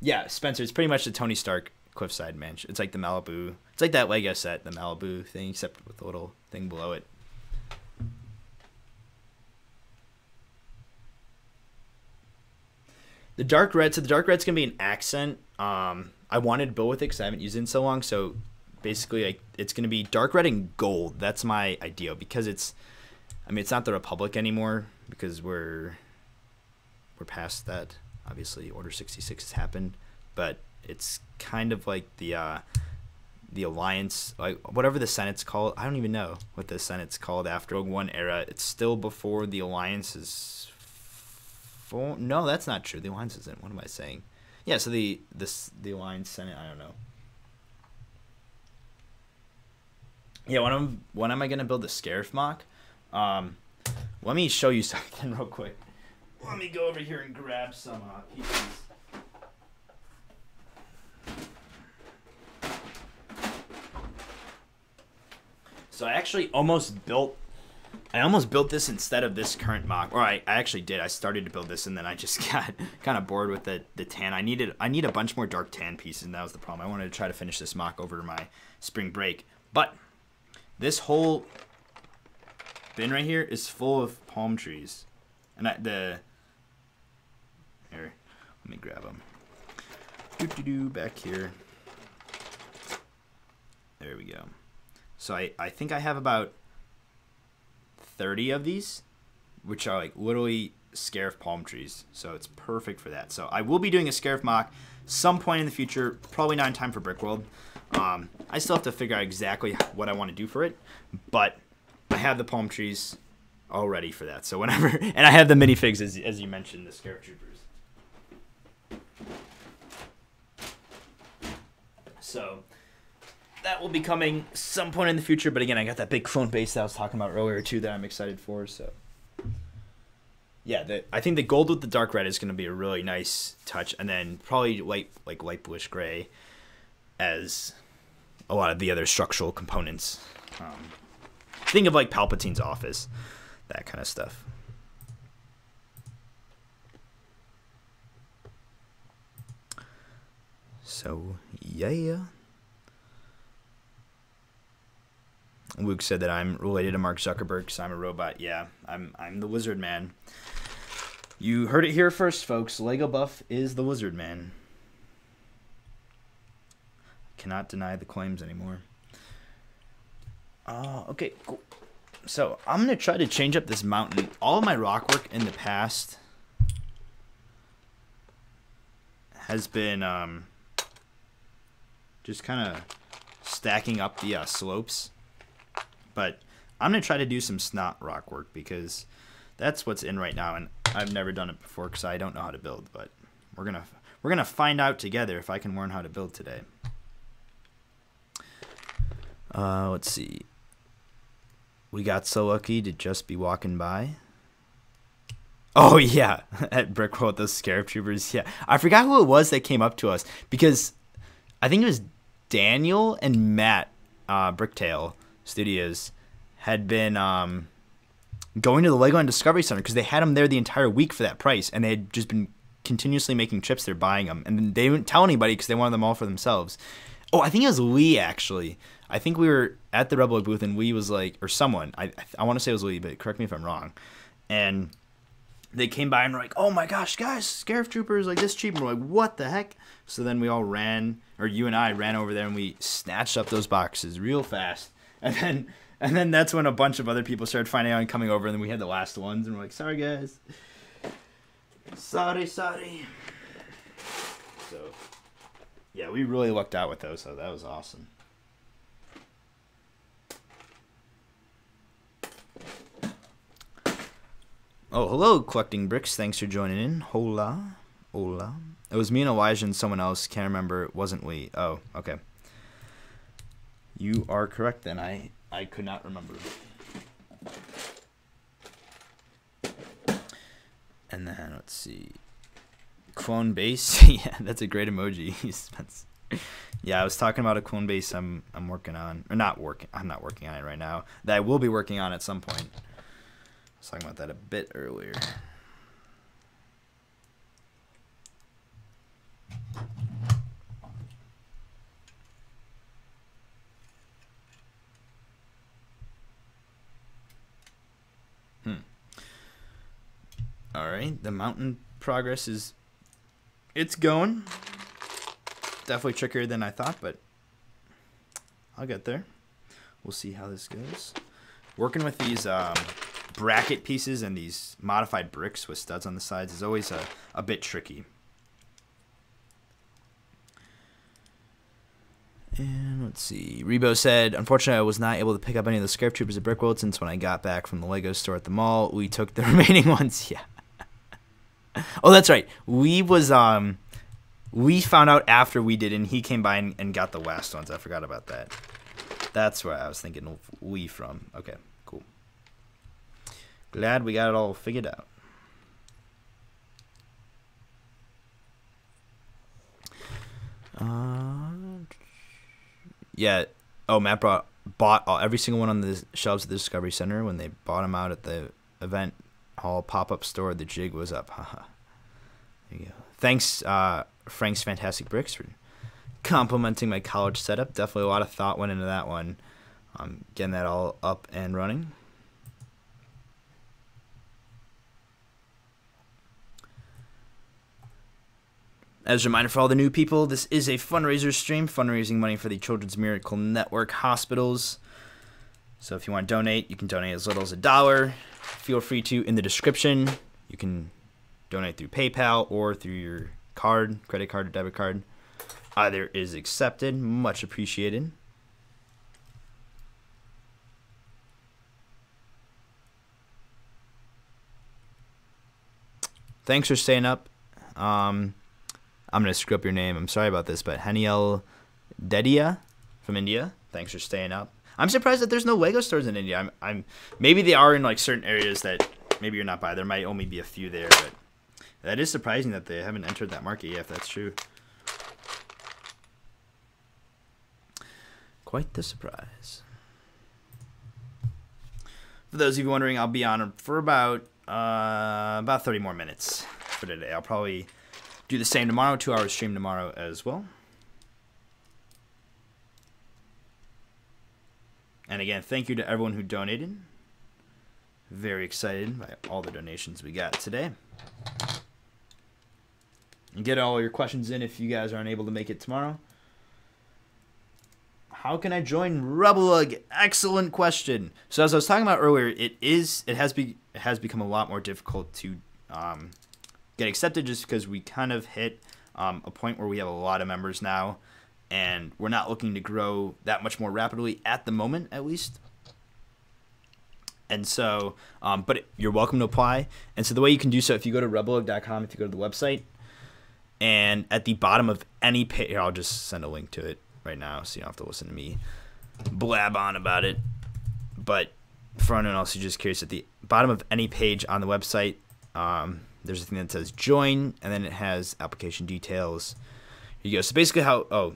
Yeah, Spencer, it's pretty much the Tony Stark cliffside mansion. It's like the Malibu. It's like that Lego set, the Malibu thing, except with a little thing below it. The dark red. So the dark red's gonna be an accent. I wanted to go with it because I haven't used it in so long. So basically, like, it's gonna be dark red and gold. That's my ideal because it's not the Republic anymore because we're past that. Obviously, Order 66 has happened, but it's kind of like the Alliance, like whatever the Senate's called. I don't even know what the Senate's called after Rogue One era. It's still before the Alliance is full. No, that's not true. The Alliance isn't. What am I saying? Yeah, so the Alliance Senate. I don't know. Yeah, when am I gonna build the Scarif mock? Let me show you something real quick. let me go over here and grab some pieces. So I actually almost built this instead of this current mock, or I actually did. I started to build this and then I just got kind of bored with the tan. I need a bunch more dark tan pieces, and that was the problem. I wanted to try to finish this mock over my spring break, but this whole bin right here is full of palm trees, and here, let me grab them. Back here. There we go. So I think I have about 30 of these, which are like literally scarif palm trees. So it's perfect for that. So I will be doing a scarif mock some point in the future, probably not in time for Brickworld. I still have to figure out exactly what I want to do for it, but I have the palm trees all ready for that. So whenever, and I have the minifigs as you mentioned, the scarif troopers. So that will be coming some point in the future, but again, I got that big clone base that I was talking about earlier too that I'm excited for. So yeah, I think the gold with the dark red is going to be a really nice touch, and then probably light bluish gray as a lot of the other structural components. Think of like Palpatine's office, that kind of stuff. So yeah. Luke said that I'm related to Mark Zuckerberg because I'm a robot. Yeah, I'm the Wizard Man. You heard it here first, folks. Lego Buff is the Wizard Man. Cannot deny the claims anymore. Okay, cool. So I'm gonna try to change up this mountain. All of my rock work in the past has been just kind of stacking up the slopes. But I'm going to try to do some snot rock work because that's what's in right now, and I've never done it before because I don't know how to build, but we're going to find out together if I can learn how to build today. Let's see. We got so lucky to just be walking by. Oh yeah, at Brickworld, those scarab troopers. Yeah, I forgot who it was that came up to us because I think it was Daniel and Matt Bricktail Studios had been going to the Legoland Discovery Center because they had them there the entire week for that price, and they had just been continuously making trips there buying them, and they didn't tell anybody because they wanted them all for themselves. Oh, I think it was Lee actually. I think we were at the Rebel booth and Lee was like, or someone, I want to say it was Lee, but correct me if I'm wrong, and they came by and were like, oh my gosh, guys, Scarif Troopers, like this cheap. And we're like, what the heck? So then we all ran, or you and I ran over there and we snatched up those boxes real fast. And then that's when a bunch of other people started finding out and coming over, and then we had the last ones, and we're like, sorry guys. Sorry. So yeah, we really lucked out with those, so that was awesome. Oh, hello, Collecting Bricks. Thanks for joining in. Hola. It was me and Elijah and someone else. Can't remember. It wasn't Lee. Oh, okay. You are correct then. I could not remember. And then, let's see. Clone base. Yeah, that's a great emoji. Yeah, I was talking about a clone base I'm working on. Or not working. I'm not working on it right now. That I will be working on at some point. I was talking about that a bit earlier. All right, the mountain progress it's going. Definitely trickier than I thought, but I'll get there. We'll see how this goes. Working with these bracket pieces and these modified bricks with studs on the sides is always a bit tricky. And let's see. Rebo said, unfortunately, I was not able to pick up any of the Scarif Troopers at Brickworld since when I got back from the Lego store at the mall, we took the remaining ones. Yeah. Oh, that's right. We found out after we did, and he came by and got the last ones. I forgot about that. That's where I was thinking of we from. Okay, cool. Glad we got it all figured out. Yeah. Oh, Matt bought every single one on the shelves at the Discovery Center when they bought them out at the event hall pop-up store. The jig was up. Haha. There you go. Thanks, Frank's Fantastic Bricks, for complimenting my college setup. Definitely a lot of thought went into that one. Getting that all up and running. As a reminder for all the new people, this is a fundraiser stream, fundraising money for the Children's Miracle Network hospitals. So if you want to donate, you can donate as little as $1. Feel free to, in the description, you can donate through PayPal or through your card, credit card or debit card. Either is accepted. Much appreciated. Thanks for staying up. I'm going to screw up your name. I'm sorry about this, but Haniel Dedia from India. Thanks for staying up. I'm surprised that there's no Lego stores in India. Maybe they are in like certain areas that maybe you're not by. There might only be a few there, but that is surprising that they haven't entered that market yet, if that's true. Quite the surprise. For those of you wondering, I'll be on for about 30 more minutes for today. I'll probably do the same tomorrow, 2-hour stream tomorrow as well. And again, thank you to everyone who donated. Very excited by all the donations we got today. And get all your questions in if you guys aren't able to make it tomorrow. How can I join Rebelug? Excellent question. So as I was talking about earlier, it has become a lot more difficult to get accepted just because we kind of hit a point where we have a lot of members now, and we're not looking to grow that much more rapidly at the moment, at least. And so, but you're welcome to apply. And so the way you can do so, if you go to rebelug.com, if you go to the website, and at the bottom of any page, here, I'll just send a link to it right now so you don't have to listen to me blab on about it. But for anyone else who's just curious, at the bottom of any page on the website, there's a thing that says join, and then it has application details. Here you go. So basically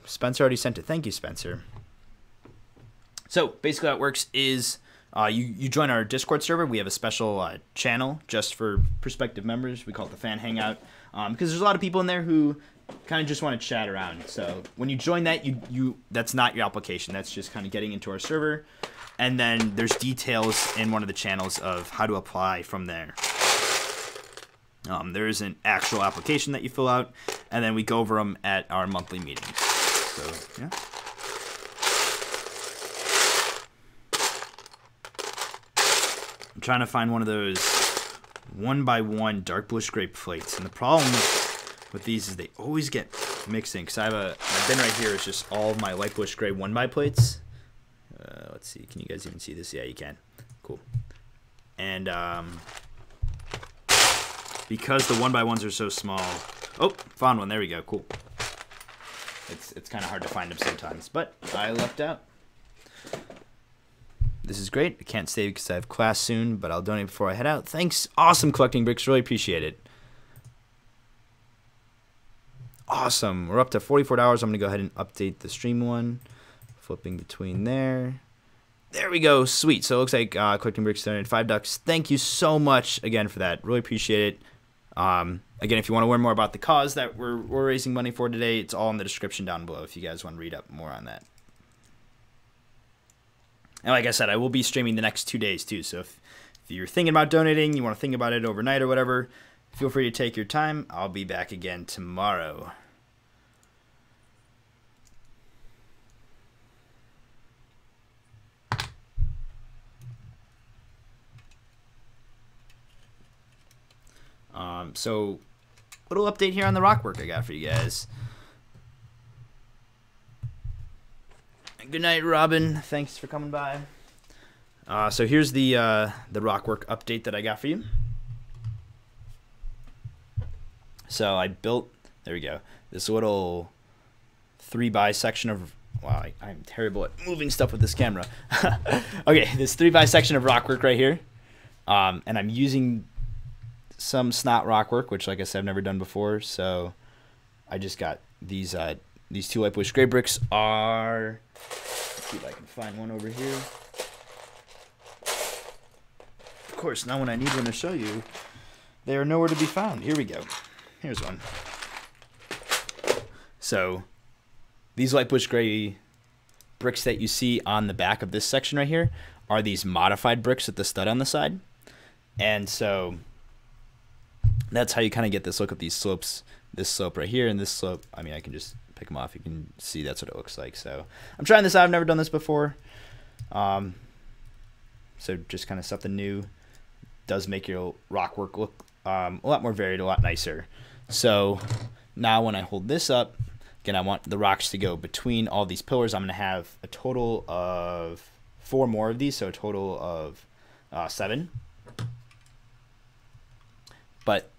Spencer already sent it. Thank you, Spencer. So basically how it works is you join our Discord server. We have a special channel just for prospective members. We call it the Fan Hangout because there's a lot of people in there who kind of just want to chat around. So when you join that, that's not your application. That's just kind of getting into our server. And then there's details in one of the channels of how to apply from there. There is an actual application that you fill out, and then we go over them at our monthly meetings. So, yeah. I'm trying to find one of those 1x1 dark bluish gray plates, and the problem with these is they always get mixing. Because I have my bin right here is just all of my light bluish gray 1x plates. Let's see, can you guys even see this? Yeah, you can. Cool. And because the 1x1s are so small. Oh, found one. There we go. Cool. It's kind of hard to find them sometimes, but I lucked out. This is great. I can't stay because I have class soon, but I'll donate before I head out. Thanks. Awesome collecting bricks. Really appreciate it. Awesome. We're up to $44. I'm going to go ahead and update the stream one. Flipping between there. There we go. Sweet. So it looks like collecting bricks donated $5. Thank you so much again for that. Really appreciate it. Again, if you want to learn more about the cause that we're raising money for today, it's all in the description down below if you guys want to read up more on that. And like I said, I will be streaming the next 2 days too. So if you're thinking about donating, you want to think about it overnight or whatever, feel free to take your time. I'll be back again tomorrow. So, little update here on the rock work I got for you guys. Good night, Robin. Thanks for coming by. So here's the rock work update that I got for you. So I built, there we go, this little 3x section of, wow, I'm terrible at moving stuff with this camera. Okay, this 3x section of rock work right here. And I'm using some snot rock work, which, like I said, I've never done before. So I just got these two light bluish gray bricks are see if I can find one over here. Of course, now when I need one to show you, they are nowhere to be found. Here we go. Here's one. So these light bush gray bricks that you see on the back of this section right here are these modified bricks with the stud on the side. And so that's how you kind of get this look of these slopes. This slope right here and this slope. I mean, I can just pick them off. You can see that's what it looks like. So I'm trying this out. I've never done this before. So just kind of something new. Does make your rock work look a lot more varied, a lot nicer. So now when I hold this up, again, I want the rocks to go between all these pillars. I'm going to have a total of 4 more of these, so a total of 7. But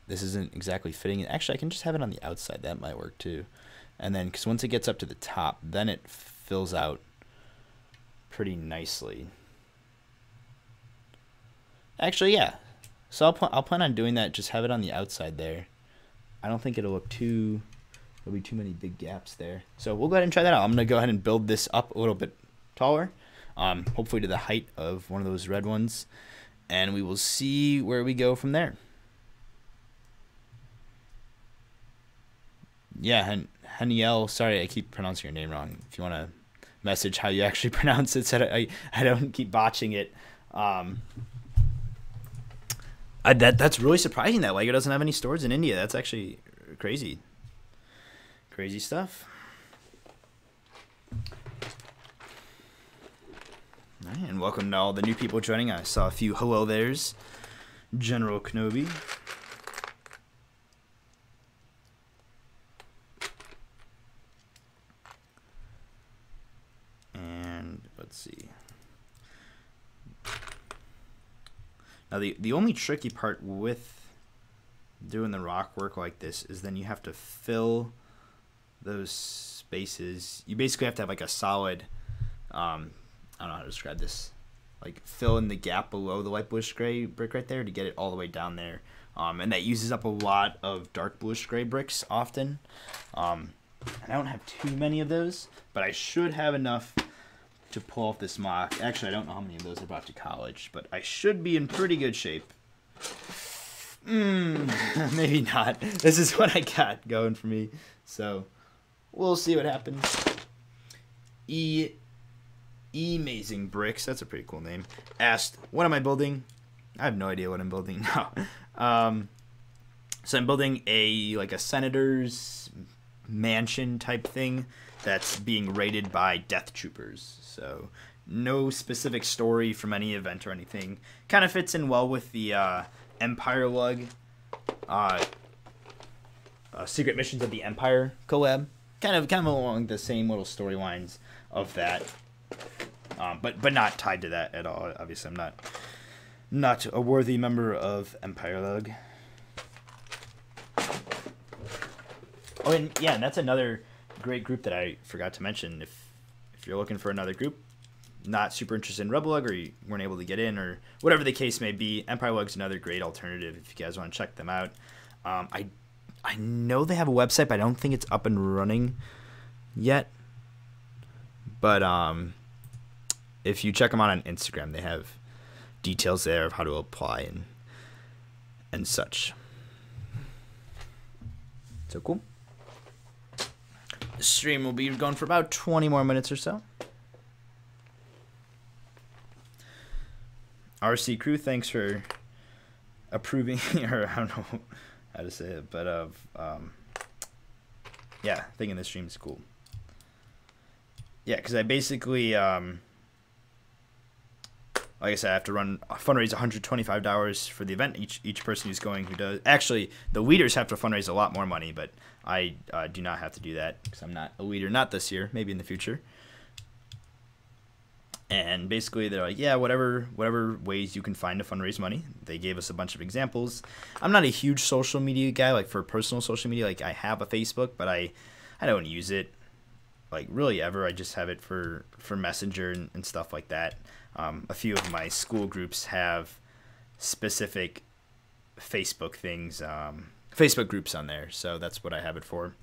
this isn't exactly fitting. Actually, I can just have it on the outside. That might work too. And then, because once it gets up to the top, then it fills out pretty nicely. Actually, yeah. So I'll plan on doing that. Just have it on the outside there. I don't think it'll look too. There'll be too many big gaps there. So we'll go ahead and try that out. I'm gonna go ahead and build this up a little bit taller, hopefully to the height of one of those red ones, and we will see where we go from there. Yeah, Haniel, sorry I keep pronouncing your name wrong. If you want to message how you actually pronounce it, so I don't keep botching it. That's really surprising that LEGO doesn't have any stores in India. That's actually crazy. Crazy stuff. All right, and welcome to all the new people joining. I saw a few hello there's. General Kenobi. And let's see. Now the only tricky part with doing the rock work like this is then you have to fill those spaces. You basically have to have like a solid, I don't know how to describe this, like fill in the gap below the light bluish gray brick right there to get it all the way down there. And that uses up a lot of dark bluish gray bricks often. And I don't have too many of those, but I should have enough to pull off this mock. Actually, I don't know how many of those I brought to college, but I should be in pretty good shape. Maybe not. This is what I got going for me. So we'll see what happens. Amazing Bricks, that's a pretty cool name, asked, what am I building? I have no idea what I'm building now. So I'm building like a senator's mansion type thing that's being raided by death troopers. So no specific story from any event or anything. Kind of fits in well with the Empire Lug Secret Missions of the Empire collab. Kind of along the same little storylines of that. But not tied to that at all. Obviously, I'm not a worthy member of Empire Lug. Oh, and yeah, and that's another great group that I forgot to mention. If you're looking for another group, not super interested in Rebel Lug, or you weren't able to get in, or whatever the case may be, Empire Lug's another great alternative if you guys want to check them out. I know they have a website, but I don't think it's up and running yet. But if you check them out on Instagram, they have details there of how to apply and such. So cool. The stream will be going for about 20 more minutes or so. RC Crew, thanks for approving, or I don't know how to say it, but yeah, thinking the stream is cool. Yeah, because I basically, like I said, I have to fundraise $125 for the event. Each person who's going who does. Actually, the leaders have to fundraise a lot more money, but I do not have to do that because I'm not a leader. Not this year, maybe in the future. And basically, they're like, yeah, whatever ways you can find to fundraise money. They gave us a bunch of examples. I'm not a huge social media guy, like for personal social media. Like I have a Facebook, but I don't use it like really ever. I just have it for Messenger and stuff like that. A few of my school groups have specific Facebook things, Facebook groups on there, so that's what I have it for.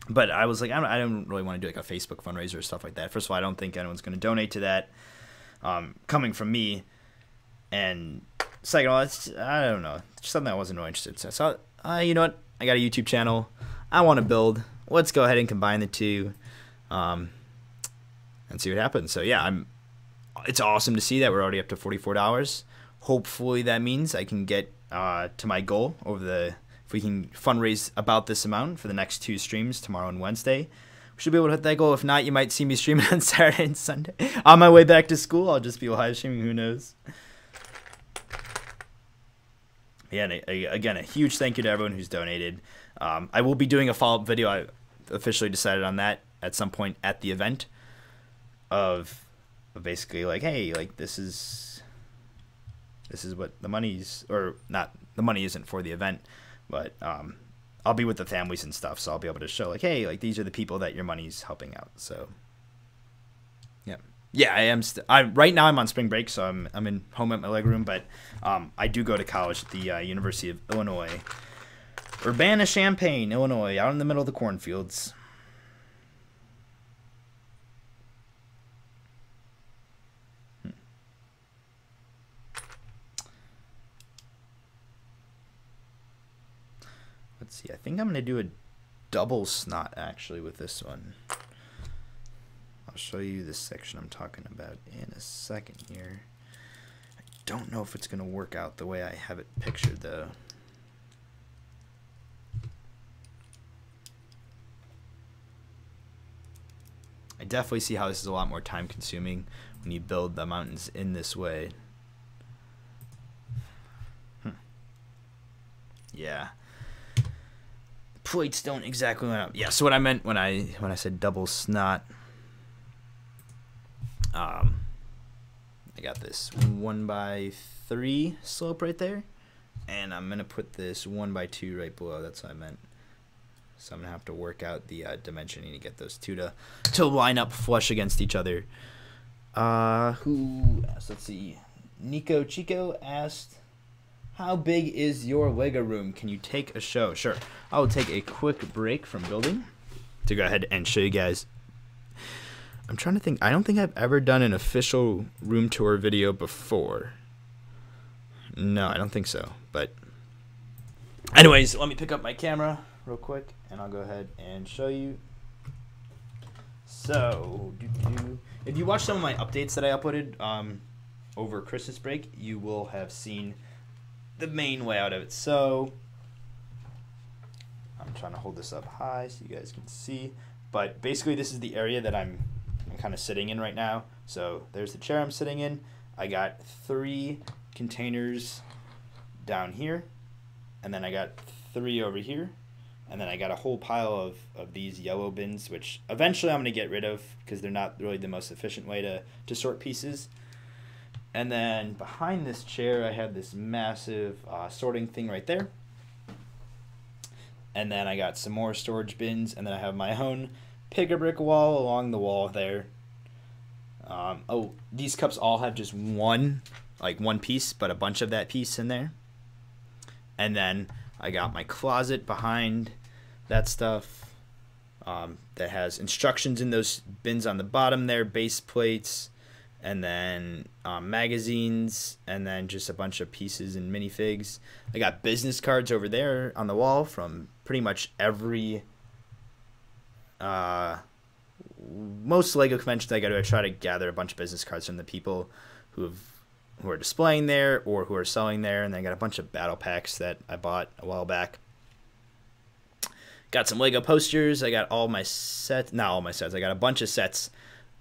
But I was like, I don't really want to do like a Facebook fundraiser or stuff like that. First of all, I don't think anyone's going to donate to that, coming from me. And second of all, I don't know, it's something I wasn't really interested in. So you know what? I got a YouTube channel. I want to build. Let's go ahead and combine the two, and see what happens. So yeah, it's awesome to see that we're already up to $44. Hopefully that means I can get to my goal if we can fundraise about this amount for the next 2 streams, tomorrow and Wednesday. We should be able to hit that goal. If not, you might see me streaming on Saturday and Sunday. On my way back to school, I'll just be live streaming. Who knows? Yeah, and again, a huge thank you to everyone who's donated. I will be doing a follow-up video. I officially decided on that at some point at the event of basically like, hey, like this is what the money's, or not, the money isn't for the event, but I'll be with the families and stuff, so I'll be able to show like, hey, like these are the people that your money's helping out. So yeah, I am. Right now I'm on spring break, so I'm in home at my leg room. But I do go to college at the University of Illinois, Urbana-Champaign, Illinois, out in the middle of the cornfields. Let's see. I think I'm gonna do a double snot actually with this one. I'll show you this section I'm talking about in a second here. I don't know if it's going to work out the way I have it pictured, though. I definitely see how this is a lot more time consuming when you build the mountains in this way. Yeah. Plates don't exactly line up. Yeah, so what I meant when I said double snot, I got this 1x3 slope right there, and I'm gonna put this 1x2 right below. That's what I meant. So I'm gonna have to work out the dimensioning to get those two to line up flush against each other. Who asked? Let's see. Nico Chico asked, how big is your Lego room? Can you take a show? Sure. I will take a quick break from building to go ahead and show you guys. I'm trying to think. I don't think I've ever done an official room tour video before. No, I don't think so. But anyways, let me pick up my camera real quick, and I'll go ahead and show you. So, if you watch some of my updates that I uploaded over Christmas break, you will have seen the main layout of it. So I'm trying to hold this up high so you guys can see. But basically, this is the area that I'm kind of sitting in right now. So there's the chair I'm sitting in. I got 3 containers down here, and then I got 3 over here, and then I got a whole pile of these yellow bins, which eventually I'm going to get rid of because they're not really the most efficient way to sort pieces. And then behind this chair, I have this massive sorting thing right there. And then I got some more storage bins, and then I have my own pick-a-brick wall along the wall there. Oh, these cups all have just one piece, but a bunch of that piece in there. And then I got my closet behind that stuff that has instructions in those bins on the bottom there, base plates, and then magazines, and then just a bunch of pieces and minifigs. I got business cards over there on the wall from pretty much every most Lego conventions I go to. I try to gather a bunch of business cards from the people who are displaying there or who are selling there, and then I got a bunch of battle packs that I bought a while back. Got some Lego posters. I got all my sets, not all my sets. I got a bunch of sets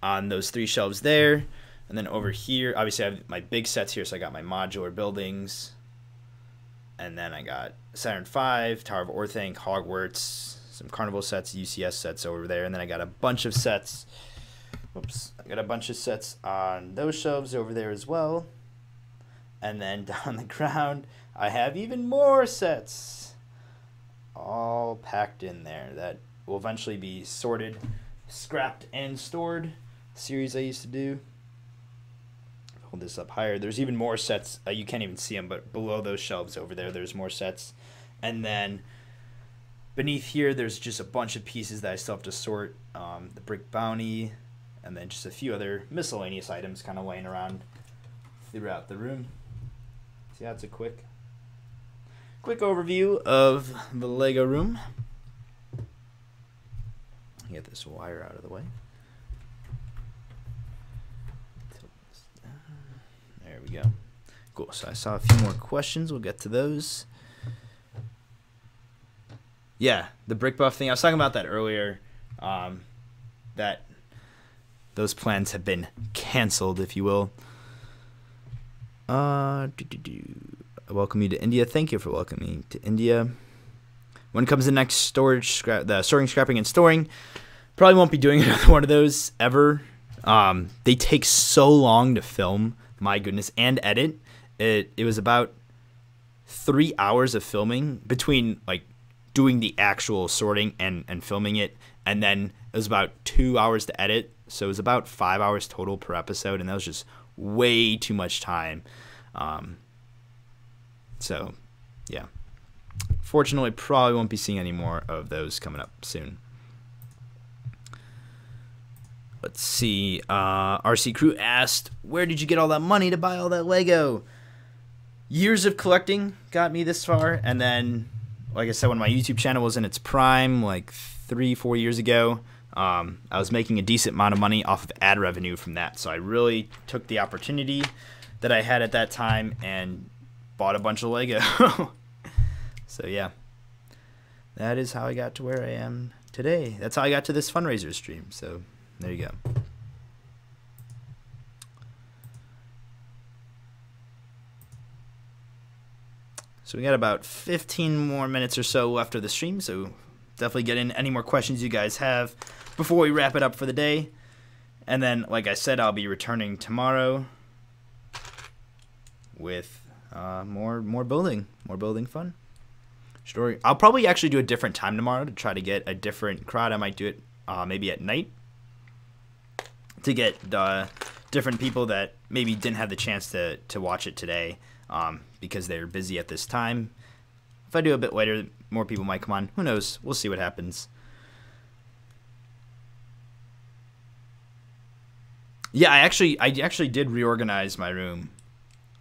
on those 3 shelves there. And then over here, obviously I have my big sets here, so I got my modular buildings. And then I got Saturn V, Tower of Orthanc, Hogwarts, some Carnival sets, UCS sets over there. And then I got a bunch of sets. Oops. I got a bunch of sets on those shelves over there as well. And then down the ground, I have even more sets all packed in there that will eventually be sorted, scrapped, and stored. Series I used to do. Hold this up higher. There's even more sets. You can't even see them, but below those shelves over there, there's more sets. And then beneath here, there's just a bunch of pieces that I still have to sort. The brick bounty, and then just a few other miscellaneous items kind of laying around throughout the room. So yeah, it's a quick overview of the Lego room. Get this wire out of the way. There we go. Cool. So I saw a few more questions. We'll get to those. Yeah, the brick buff thing. I was talking about that earlier. That those plans have been canceled, if you will. I welcome you to India. Thank you for welcoming me to India. When comes the next storage, the sorting, scrapping, and storing? Probably won't be doing another one of those ever. They take so long to film, my goodness, and edit. It was about 3 hours of filming between like doing the actual sorting and filming it, and then it was about 2 hours to edit. So it was about 5 hours total per episode, and that was just way too much time. So yeah. Fortunately, probably won't be seeing any more of those coming up soon. Let's see. RC Crew asked, where did you get all that money to buy all that Lego? Years of collecting got me this far. And then, like I said, when my YouTube channel was in its prime, like 3-4 years ago, I was making a decent amount of money off of ad revenue from that. So I really took the opportunity that I had at that time and bought a bunch of Lego. So yeah, that is how I got to where I am today. That's how I got to this fundraiser stream. So there you go. So we got about 15 more minutes or so left of the stream. So definitely get in any more questions you guys have before we wrap it up for the day. And then, like I said, I'll be returning tomorrow with more building fun. Story. I'll probably actually do a different time tomorrow to try to get a different crowd. I might do it maybe at night to get different people that maybe didn't have the chance to watch it today because they're busy at this time. If I do a bit later, more people might come on. Who knows? We'll see what happens. Yeah, I actually did reorganize my room.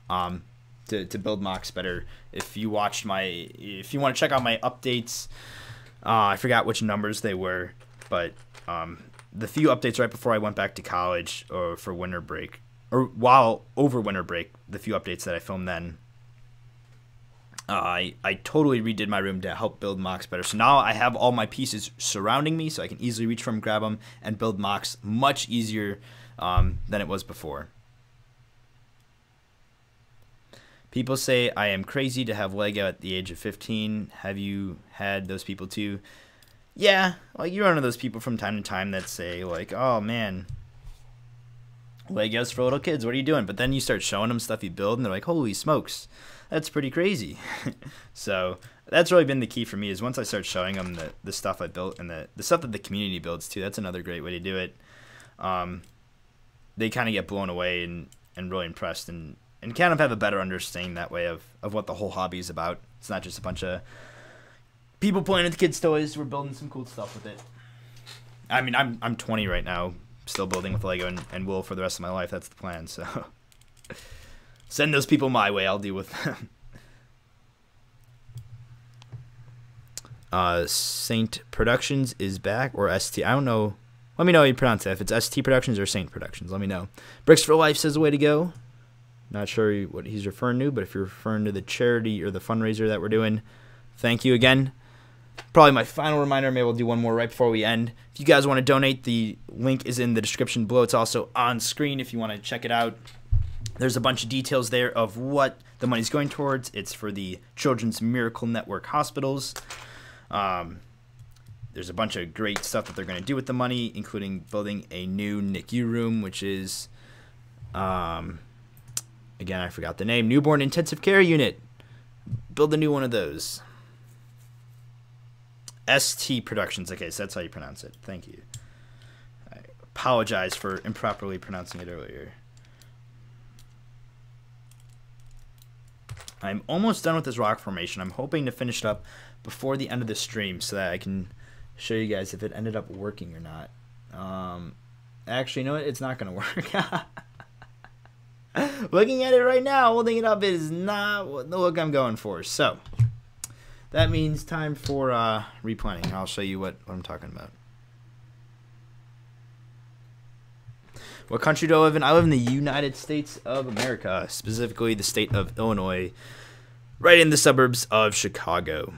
To build mocks better. If you want to check out my updates, I forgot which numbers they were, but the few updates right before I went back to college or for winter break, or while over winter break, the few updates that I filmed then, I totally redid my room to help build mocks better. So now I have all my pieces surrounding me, so I can easily reach from, grab them, and build mocks much easier than it was before. People say I am crazy to have Lego at the age of 15. Have you had those people too? Yeah, like you're one of those people from time to time that say like, oh man, Legos for little kids, what are you doing? But then you start showing them stuff you build and they're like, holy smokes, that's pretty crazy. So that's really been the key for me, is once I start showing them the stuff I built and the stuff that the community builds too. That's another great way to do it. They kind of get blown away and really impressed and kind of have a better understanding that way of what the whole hobby is about. It's not just a bunch of people playing with kids' toys. We're building some cool stuff with it. I mean, I'm 20 right now, still building with Lego, and will for the rest of my life. That's the plan. So send those people my way. I'll deal with them. Saint Productions is back, or ST. I don't know. Let me know how you pronounce that. If it's ST Productions or Saint Productions, let me know. Bricks for Life says the way to go. Not sure what he's referring to, but if you're referring to the charity or the fundraiser that we're doing, thank you again. Probably my final reminder, maybe we'll do one more right before we end. If you guys want to donate, the link is in the description below. It's also on screen if you want to check it out. There's a bunch of details there of what the money's going towards. It's for the Children's Miracle Network hospitals. There's a bunch of great stuff that they're going to do with the money, including building a new NICU room, which is... again, I forgot the name. Newborn Intensive Care Unit. Build a new one of those. ST Productions. Okay, so that's how you pronounce it. Thank you. I apologize for improperly pronouncing it earlier. I'm almost done with this rock formation. I'm hoping to finish it up before the end of the stream so that I can show you guys if it ended up working or not. Actually, you know what? It's not going to work. Looking at it right now, holding it up is not the look I'm going for. So that means time for replanting. I'll show you what I'm talking about. What country do I live in? I live in the United States of America, specifically the state of Illinois, right in the suburbs of Chicago.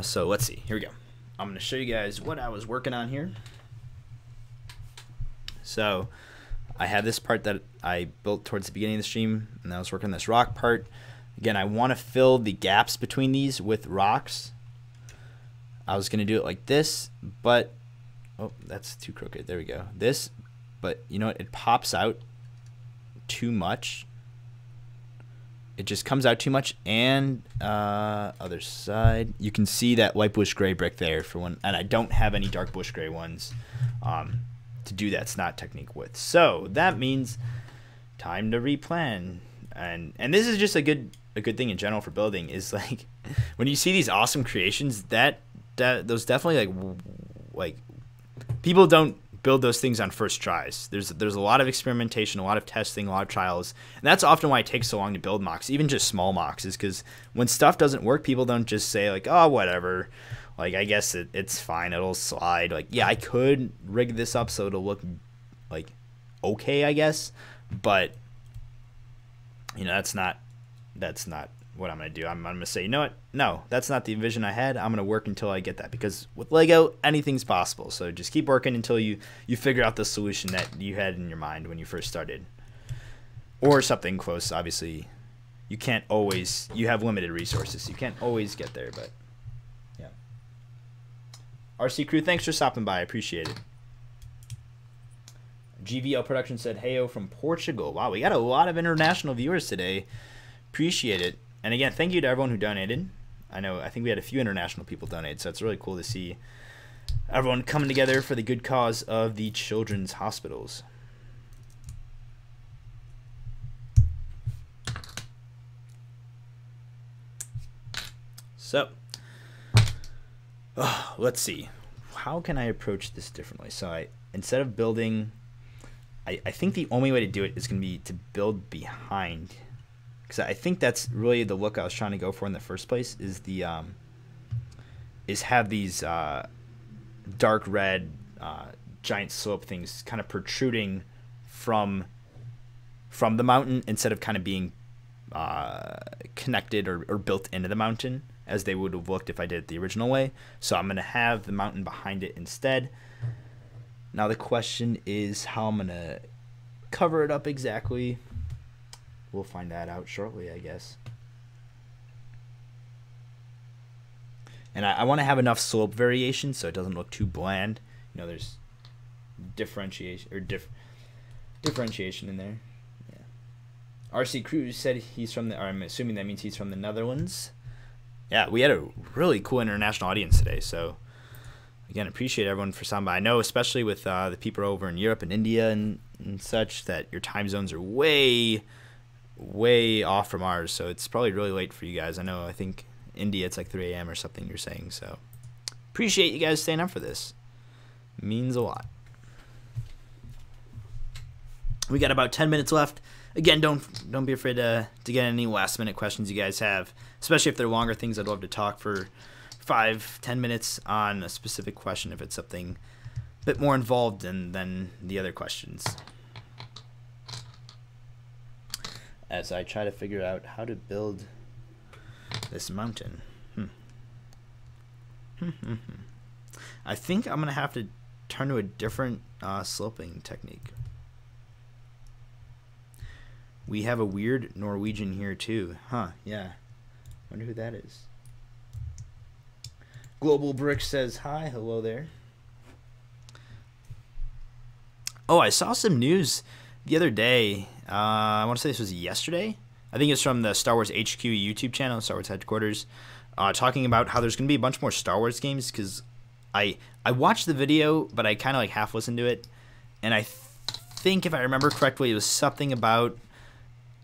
So let's see. Here we go. I'm going to show you guys what I was working on here. So I have this part that I built towards the beginning of the stream, and I was working on this rock part. Again, I want to fill the gaps between these with rocks. I was going to do it like this, but oh, that's too crooked. There we go. This, but you know what? It pops out too much. It just comes out too much. And other side, you can see that light bush gray brick there for one. And I don't have any dark bush gray ones to do that snot technique with. So that means time to replan. And this is just a good thing in general for building is like when you see these awesome creations that those definitely like people don't build those things on first tries. There's a lot of experimentation, a lot of testing, a lot of trials, and that's often why it takes so long to build mocks, even just small mocks, is because when stuff doesn't work, people don't just say like, oh, whatever, like I guess it's fine, it'll slide. Like, yeah, I could rig this up so it'll look like okay, I guess, but you know that's not what I'm gonna do. I'm gonna say, you know what? No, that's not the vision I had. I'm gonna work until I get that, because with Lego, anything's possible. So just keep working until you figure out the solution that you had in your mind when you first started, or something close. Obviously, you can't always. You have limited resources. You can't always get there, but yeah. RC Crew, thanks for stopping by. I appreciate it. GVL Production said, "Heyo from Portugal." Wow, we got a lot of international viewers today. Appreciate it. And again, thank you to everyone who donated. I think we had a few international people donate, so it's really cool to see everyone coming together for the good cause of the children's hospitals. So, let's see. How can I approach this differently? So instead of building, I think the only way to do it is going to be to build behind. Because I think that's really the look I was trying to go for in the first place, is the have these dark red giant slope things kind of protruding from the mountain, instead of kind of being connected or built into the mountain as they would have looked if I did it the original way. So I'm going to have the mountain behind it instead. Now the question is how I'm going to cover it up exactly. We'll find that out shortly, I guess. And I want to have enough slope variation so it doesn't look too bland. You know, there's differentiation in there. Yeah. RC Cruz said he's from or I'm assuming that means he's from the Netherlands. Yeah, we had a really cool international audience today. So again, appreciate everyone for stopping by. I know, especially with the people over in Europe and India and such, that your time zones are way off from ours, so it's probably really late for you guys. I think India, it's like 3 a.m. or something you're saying, so appreciate you guys staying up for this. It means a lot. We got about 10 minutes left. Again, don't be afraid to get any last minute questions you guys have, especially if they're longer things. I'd love to talk for 5-10 minutes on a specific question if it's something a bit more involved than the other questions, as I try to figure out how to build this mountain. I think I'm going to have to turn to a different sloping technique. We have a weird Norwegian here too. Huh, yeah. Wonder who that is. Global Brick says hi. Hello there. Oh, I saw some news the other day. I want to say this was yesterday. I think it's from the Star Wars HQ YouTube channel, Star Wars Headquarters, talking about how there's going to be a bunch more Star Wars games, because I watched the video, but I kind of like half listened to it, and I think if I remember correctly, it was something about,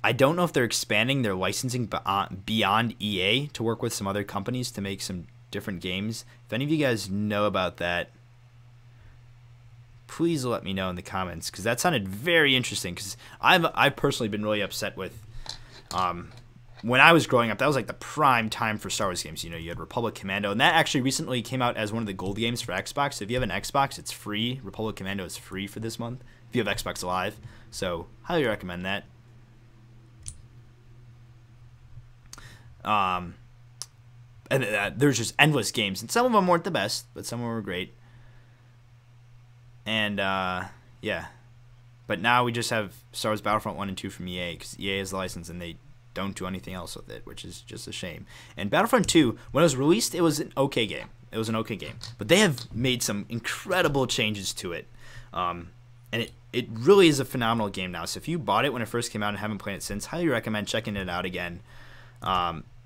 I don't know if they're expanding their licensing beyond EA to work with some other companies to make some different games. If any of you guys know about that, please let me know in the comments, because that sounded very interesting. Because I've personally been really upset with, when I was growing up, that was like the prime time for Star Wars games. You know, you had Republic Commando, and that actually recently came out as one of the gold games for Xbox. So if you have an Xbox, it's free. Republic Commando is free for this month if you have Xbox Live. So highly recommend that. And there's just endless games, and some of them weren't the best, but some of them were great. And yeah, but now we just have Star Wars Battlefront 1 and 2 from EA, because EA has the license and they don't do anything else with it, which is just a shame. And Battlefront 2, when it was released, it was an okay game. It was an okay game, but they have made some incredible changes to it, and it really is a phenomenal game now. So if you bought it when it first came out and haven't played it since, highly recommend checking it out again.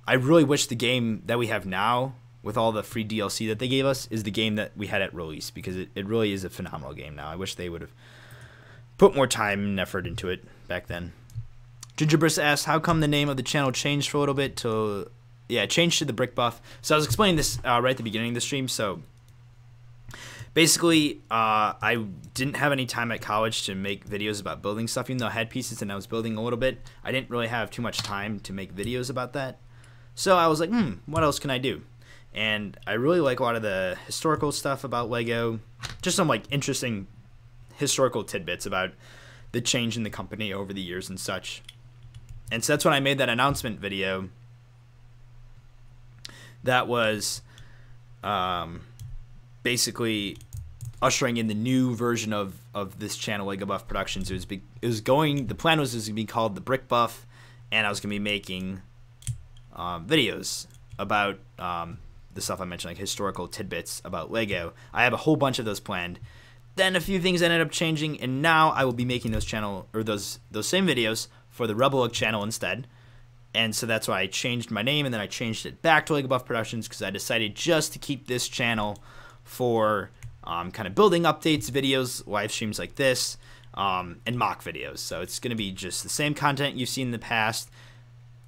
I really wish the game that we have now, with all the free DLC that they gave us, is the game that we had at release, because it really is a phenomenal game now. I wish they would have put more time and effort into it back then. Gingerbriss asked, how come the name of the channel changed for a little bit to, yeah, it changed to the Brick Buff. So I was explaining this right at the beginning of the stream. So basically, I didn't have any time at college to make videos about building stuff, even though I had pieces and I was building a little bit. I didn't really have too much time to make videos about that. So I was like, what else can I do? And I really like a lot of the historical stuff about Lego, just some like interesting historical tidbits about the change in the company over the years and such. And so that's when I made that announcement video that was basically ushering in the new version of this channel, Lego Buff Productions. The plan was to be called the Brick Buff, and I was going to be making videos about the stuff I mentioned, like historical tidbits about Lego. I have a whole bunch of those planned. Then a few things ended up changing, and now I will be making those same videos for the Rebel Look channel instead. And so that's why I changed my name, and then I changed it back to Lego Buff Productions, because I decided just to keep this channel for kind of building updates, videos, live streams like this, and mock videos. So it's going to be just the same content you've seen in the past.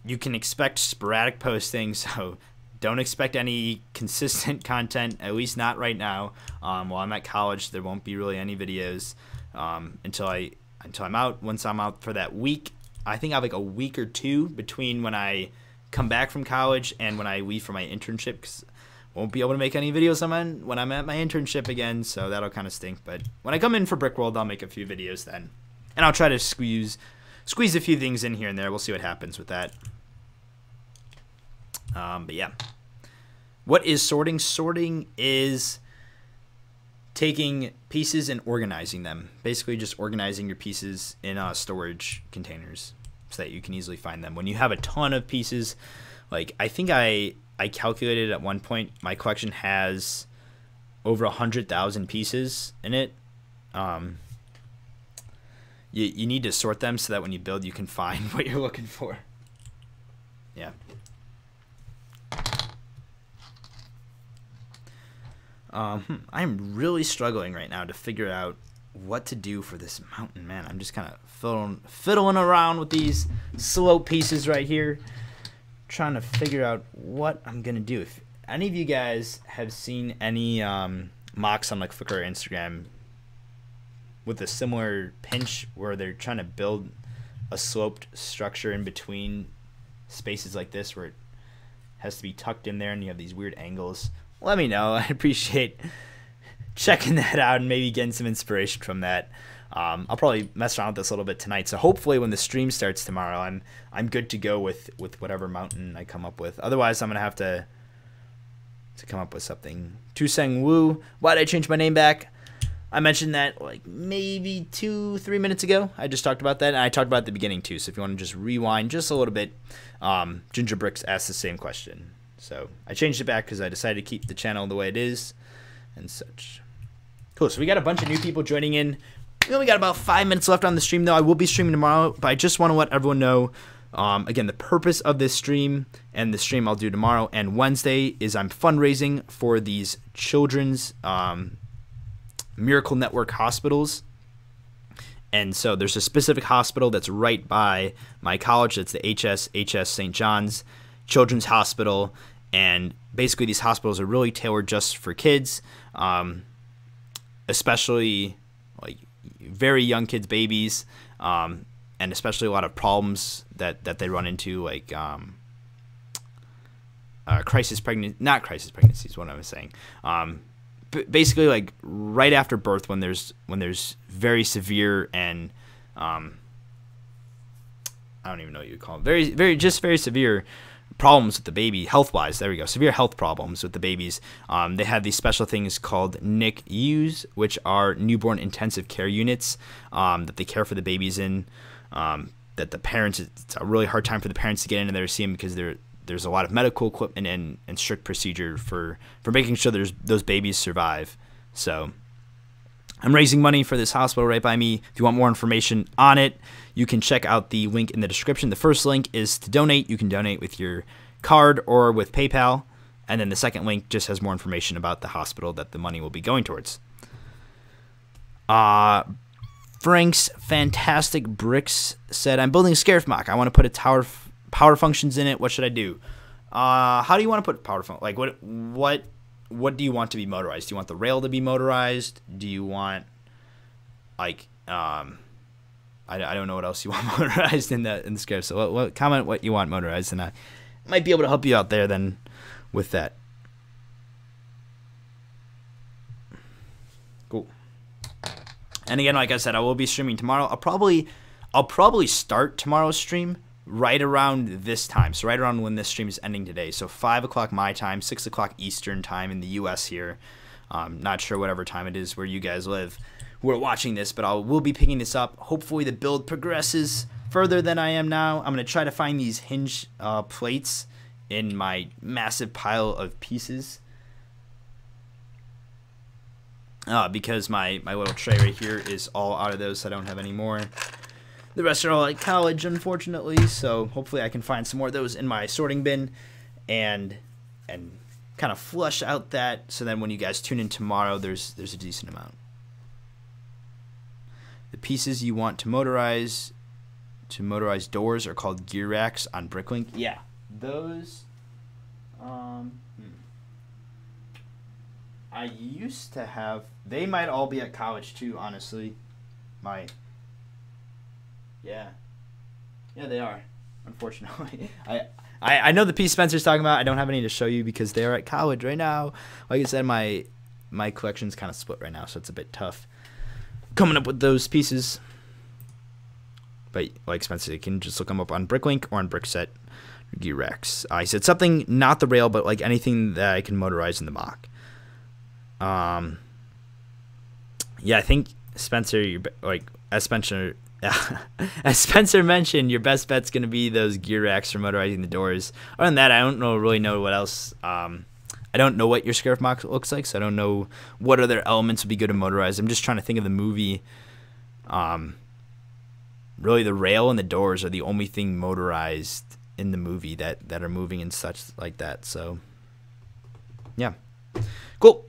You can expect sporadic posting, so don't expect any consistent content, at least not right now. While I'm at college, there won't be really any videos until I'm out. Once I'm out for that week, I think I have like a week or two between when I come back from college and when I leave for my internship, because I won't be able to make any videos when I'm at my internship again, so that'll kind of stink. But when I come in for Brickworld, I'll make a few videos then, and I'll try to squeeze a few things in here and there. We'll see what happens with that. But yeah, what is sorting? Sorting is taking pieces and organizing them. Basically just organizing your pieces in storage containers so that you can easily find them. When you have a ton of pieces, like I think I calculated at one point, my collection has over 100,000 pieces in it. You need to sort them so that when you build, you can find what you're looking for. Yeah. I'm really struggling right now to figure out what to do for this mountain, man. I'm just kind of fiddling around with these slope pieces right here, trying to figure out what I'm gonna do. If any of you guys have seen any mocks on like Flickr or Instagram with a similar pinch where they're trying to build a sloped structure in between spaces like this where it has to be tucked in there and you have these weird angles, let me know. I appreciate checking that out and maybe getting some inspiration from that. I'll probably mess around with this a little bit tonight, so hopefully when the stream starts tomorrow, I'm good to go with whatever mountain I come up with. Otherwise, I'm gonna have to come up with something. Tuseng Wu, why did I change my name back? I mentioned that like maybe 2-3 minutes ago. I just talked about that, and I talked about it at the beginning too. So if you want to just rewind just a little bit, Ginger Bricks asked the same question. So I changed it back because I decided to keep the channel the way it is and such. Cool, so we got a bunch of new people joining in. We only got about 5 minutes left on the stream, though. I will be streaming tomorrow, but I just want to let everyone know, again, the purpose of this stream and the stream I'll do tomorrow and Wednesday is I'm fundraising for these children's Miracle Network hospitals. And so there's a specific hospital that's right by my college. That's the HS St. John's Children's Hospital. And basically these hospitals are really tailored just for kids, especially like very young kids, babies, and especially a lot of problems that they run into, like not crisis pregnancies, what I was saying. Basically, like right after birth, when there's very severe and I don't even know what you call them, very severe problems with the baby, health-wise. There we go. Severe health problems with the babies. They have these special things called NICUs, which are newborn intensive care units that they care for the babies in. That the parents, it's a really hard time for the parents to get into there to see them, because there's a lot of medical equipment and strict procedure for making sure those babies survive. So I'm raising money for this hospital right by me. If you want more information on it, you can check out the link in the description. The first link is to donate. You can donate with your card or with PayPal. And then the second link just has more information about the hospital that the money will be going towards. Frank's Fantastic Bricks said, I'm building a Scarif mock. I want to put a power functions in it. What should I do? How do you want to put power function? Like what do you want to be motorized? Do you want the rail to be motorized? Do you want like I don't know what else you want motorized in the Scarif. So comment what you want motorized, and I might be able to help you out there then with that. Cool. And again, like I said, I will be streaming tomorrow. I'll probably start tomorrow's stream right around this time. So right around when this stream is ending today. So 5 o'clock my time, 6 o'clock Eastern time in the U.S. here. Not sure whatever time it is where you guys live who are watching this, but we'll be picking this up. Hopefully the build progresses further than I am now. I'm going to try to find these hinge plates in my massive pile of pieces. Because my little tray right here is all out of those, so I don't have any more. The rest are all at college, unfortunately, so hopefully I can find some more of those in my sorting bin and kind of flush out that, so then when you guys tune in tomorrow, there's a decent amount. The pieces you want to motorize doors are called gear racks on Bricklink. Yeah, those. I used to have. They might all be at college too, honestly. Yeah, they are. Unfortunately, I know the piece Spencer's talking about. I don't have any to show you because they are at college right now. Like I said, my collection's kind of split right now, so it's a bit tough coming up with those pieces. But like Spencer, you can just look them up on Bricklink or on Brickset gear racks. I said something not the rail, but like anything that I can motorize in the mock. Yeah, I think Spencer, as Spencer mentioned, your best bet's gonna be those gear racks for motorizing the doors. Other than that, I don't really know what else. I don't know what your Scarif mock looks like, so I don't know what other elements would be good to motorize. I'm just trying to think of the movie. Really, the rail and the doors are the only thing motorized in the movie that are moving and such like that. So, yeah, cool.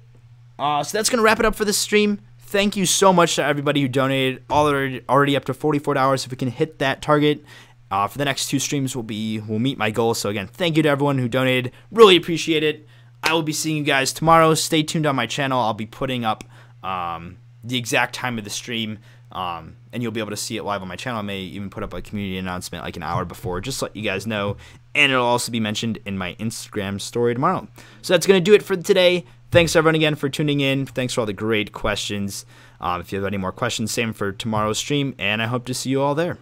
So that's gonna wrap it up for this stream. Thank you so much to everybody who donated. Already up to $44. If we can hit that target for the next 2 streams, we'll meet my goal. So again, thank you to everyone who donated. Really appreciate it. I will be seeing you guys tomorrow. Stay tuned on my channel. I'll be putting up the exact time of the stream, and you'll be able to see it live on my channel. I may even put up a community announcement like an hour before, just to let you guys know. And it'll also be mentioned in my Instagram story tomorrow. So that's going to do it for today. Thanks everyone again for tuning in. Thanks for all the great questions. If you have any more questions, same for tomorrow's stream, and I hope to see you all there.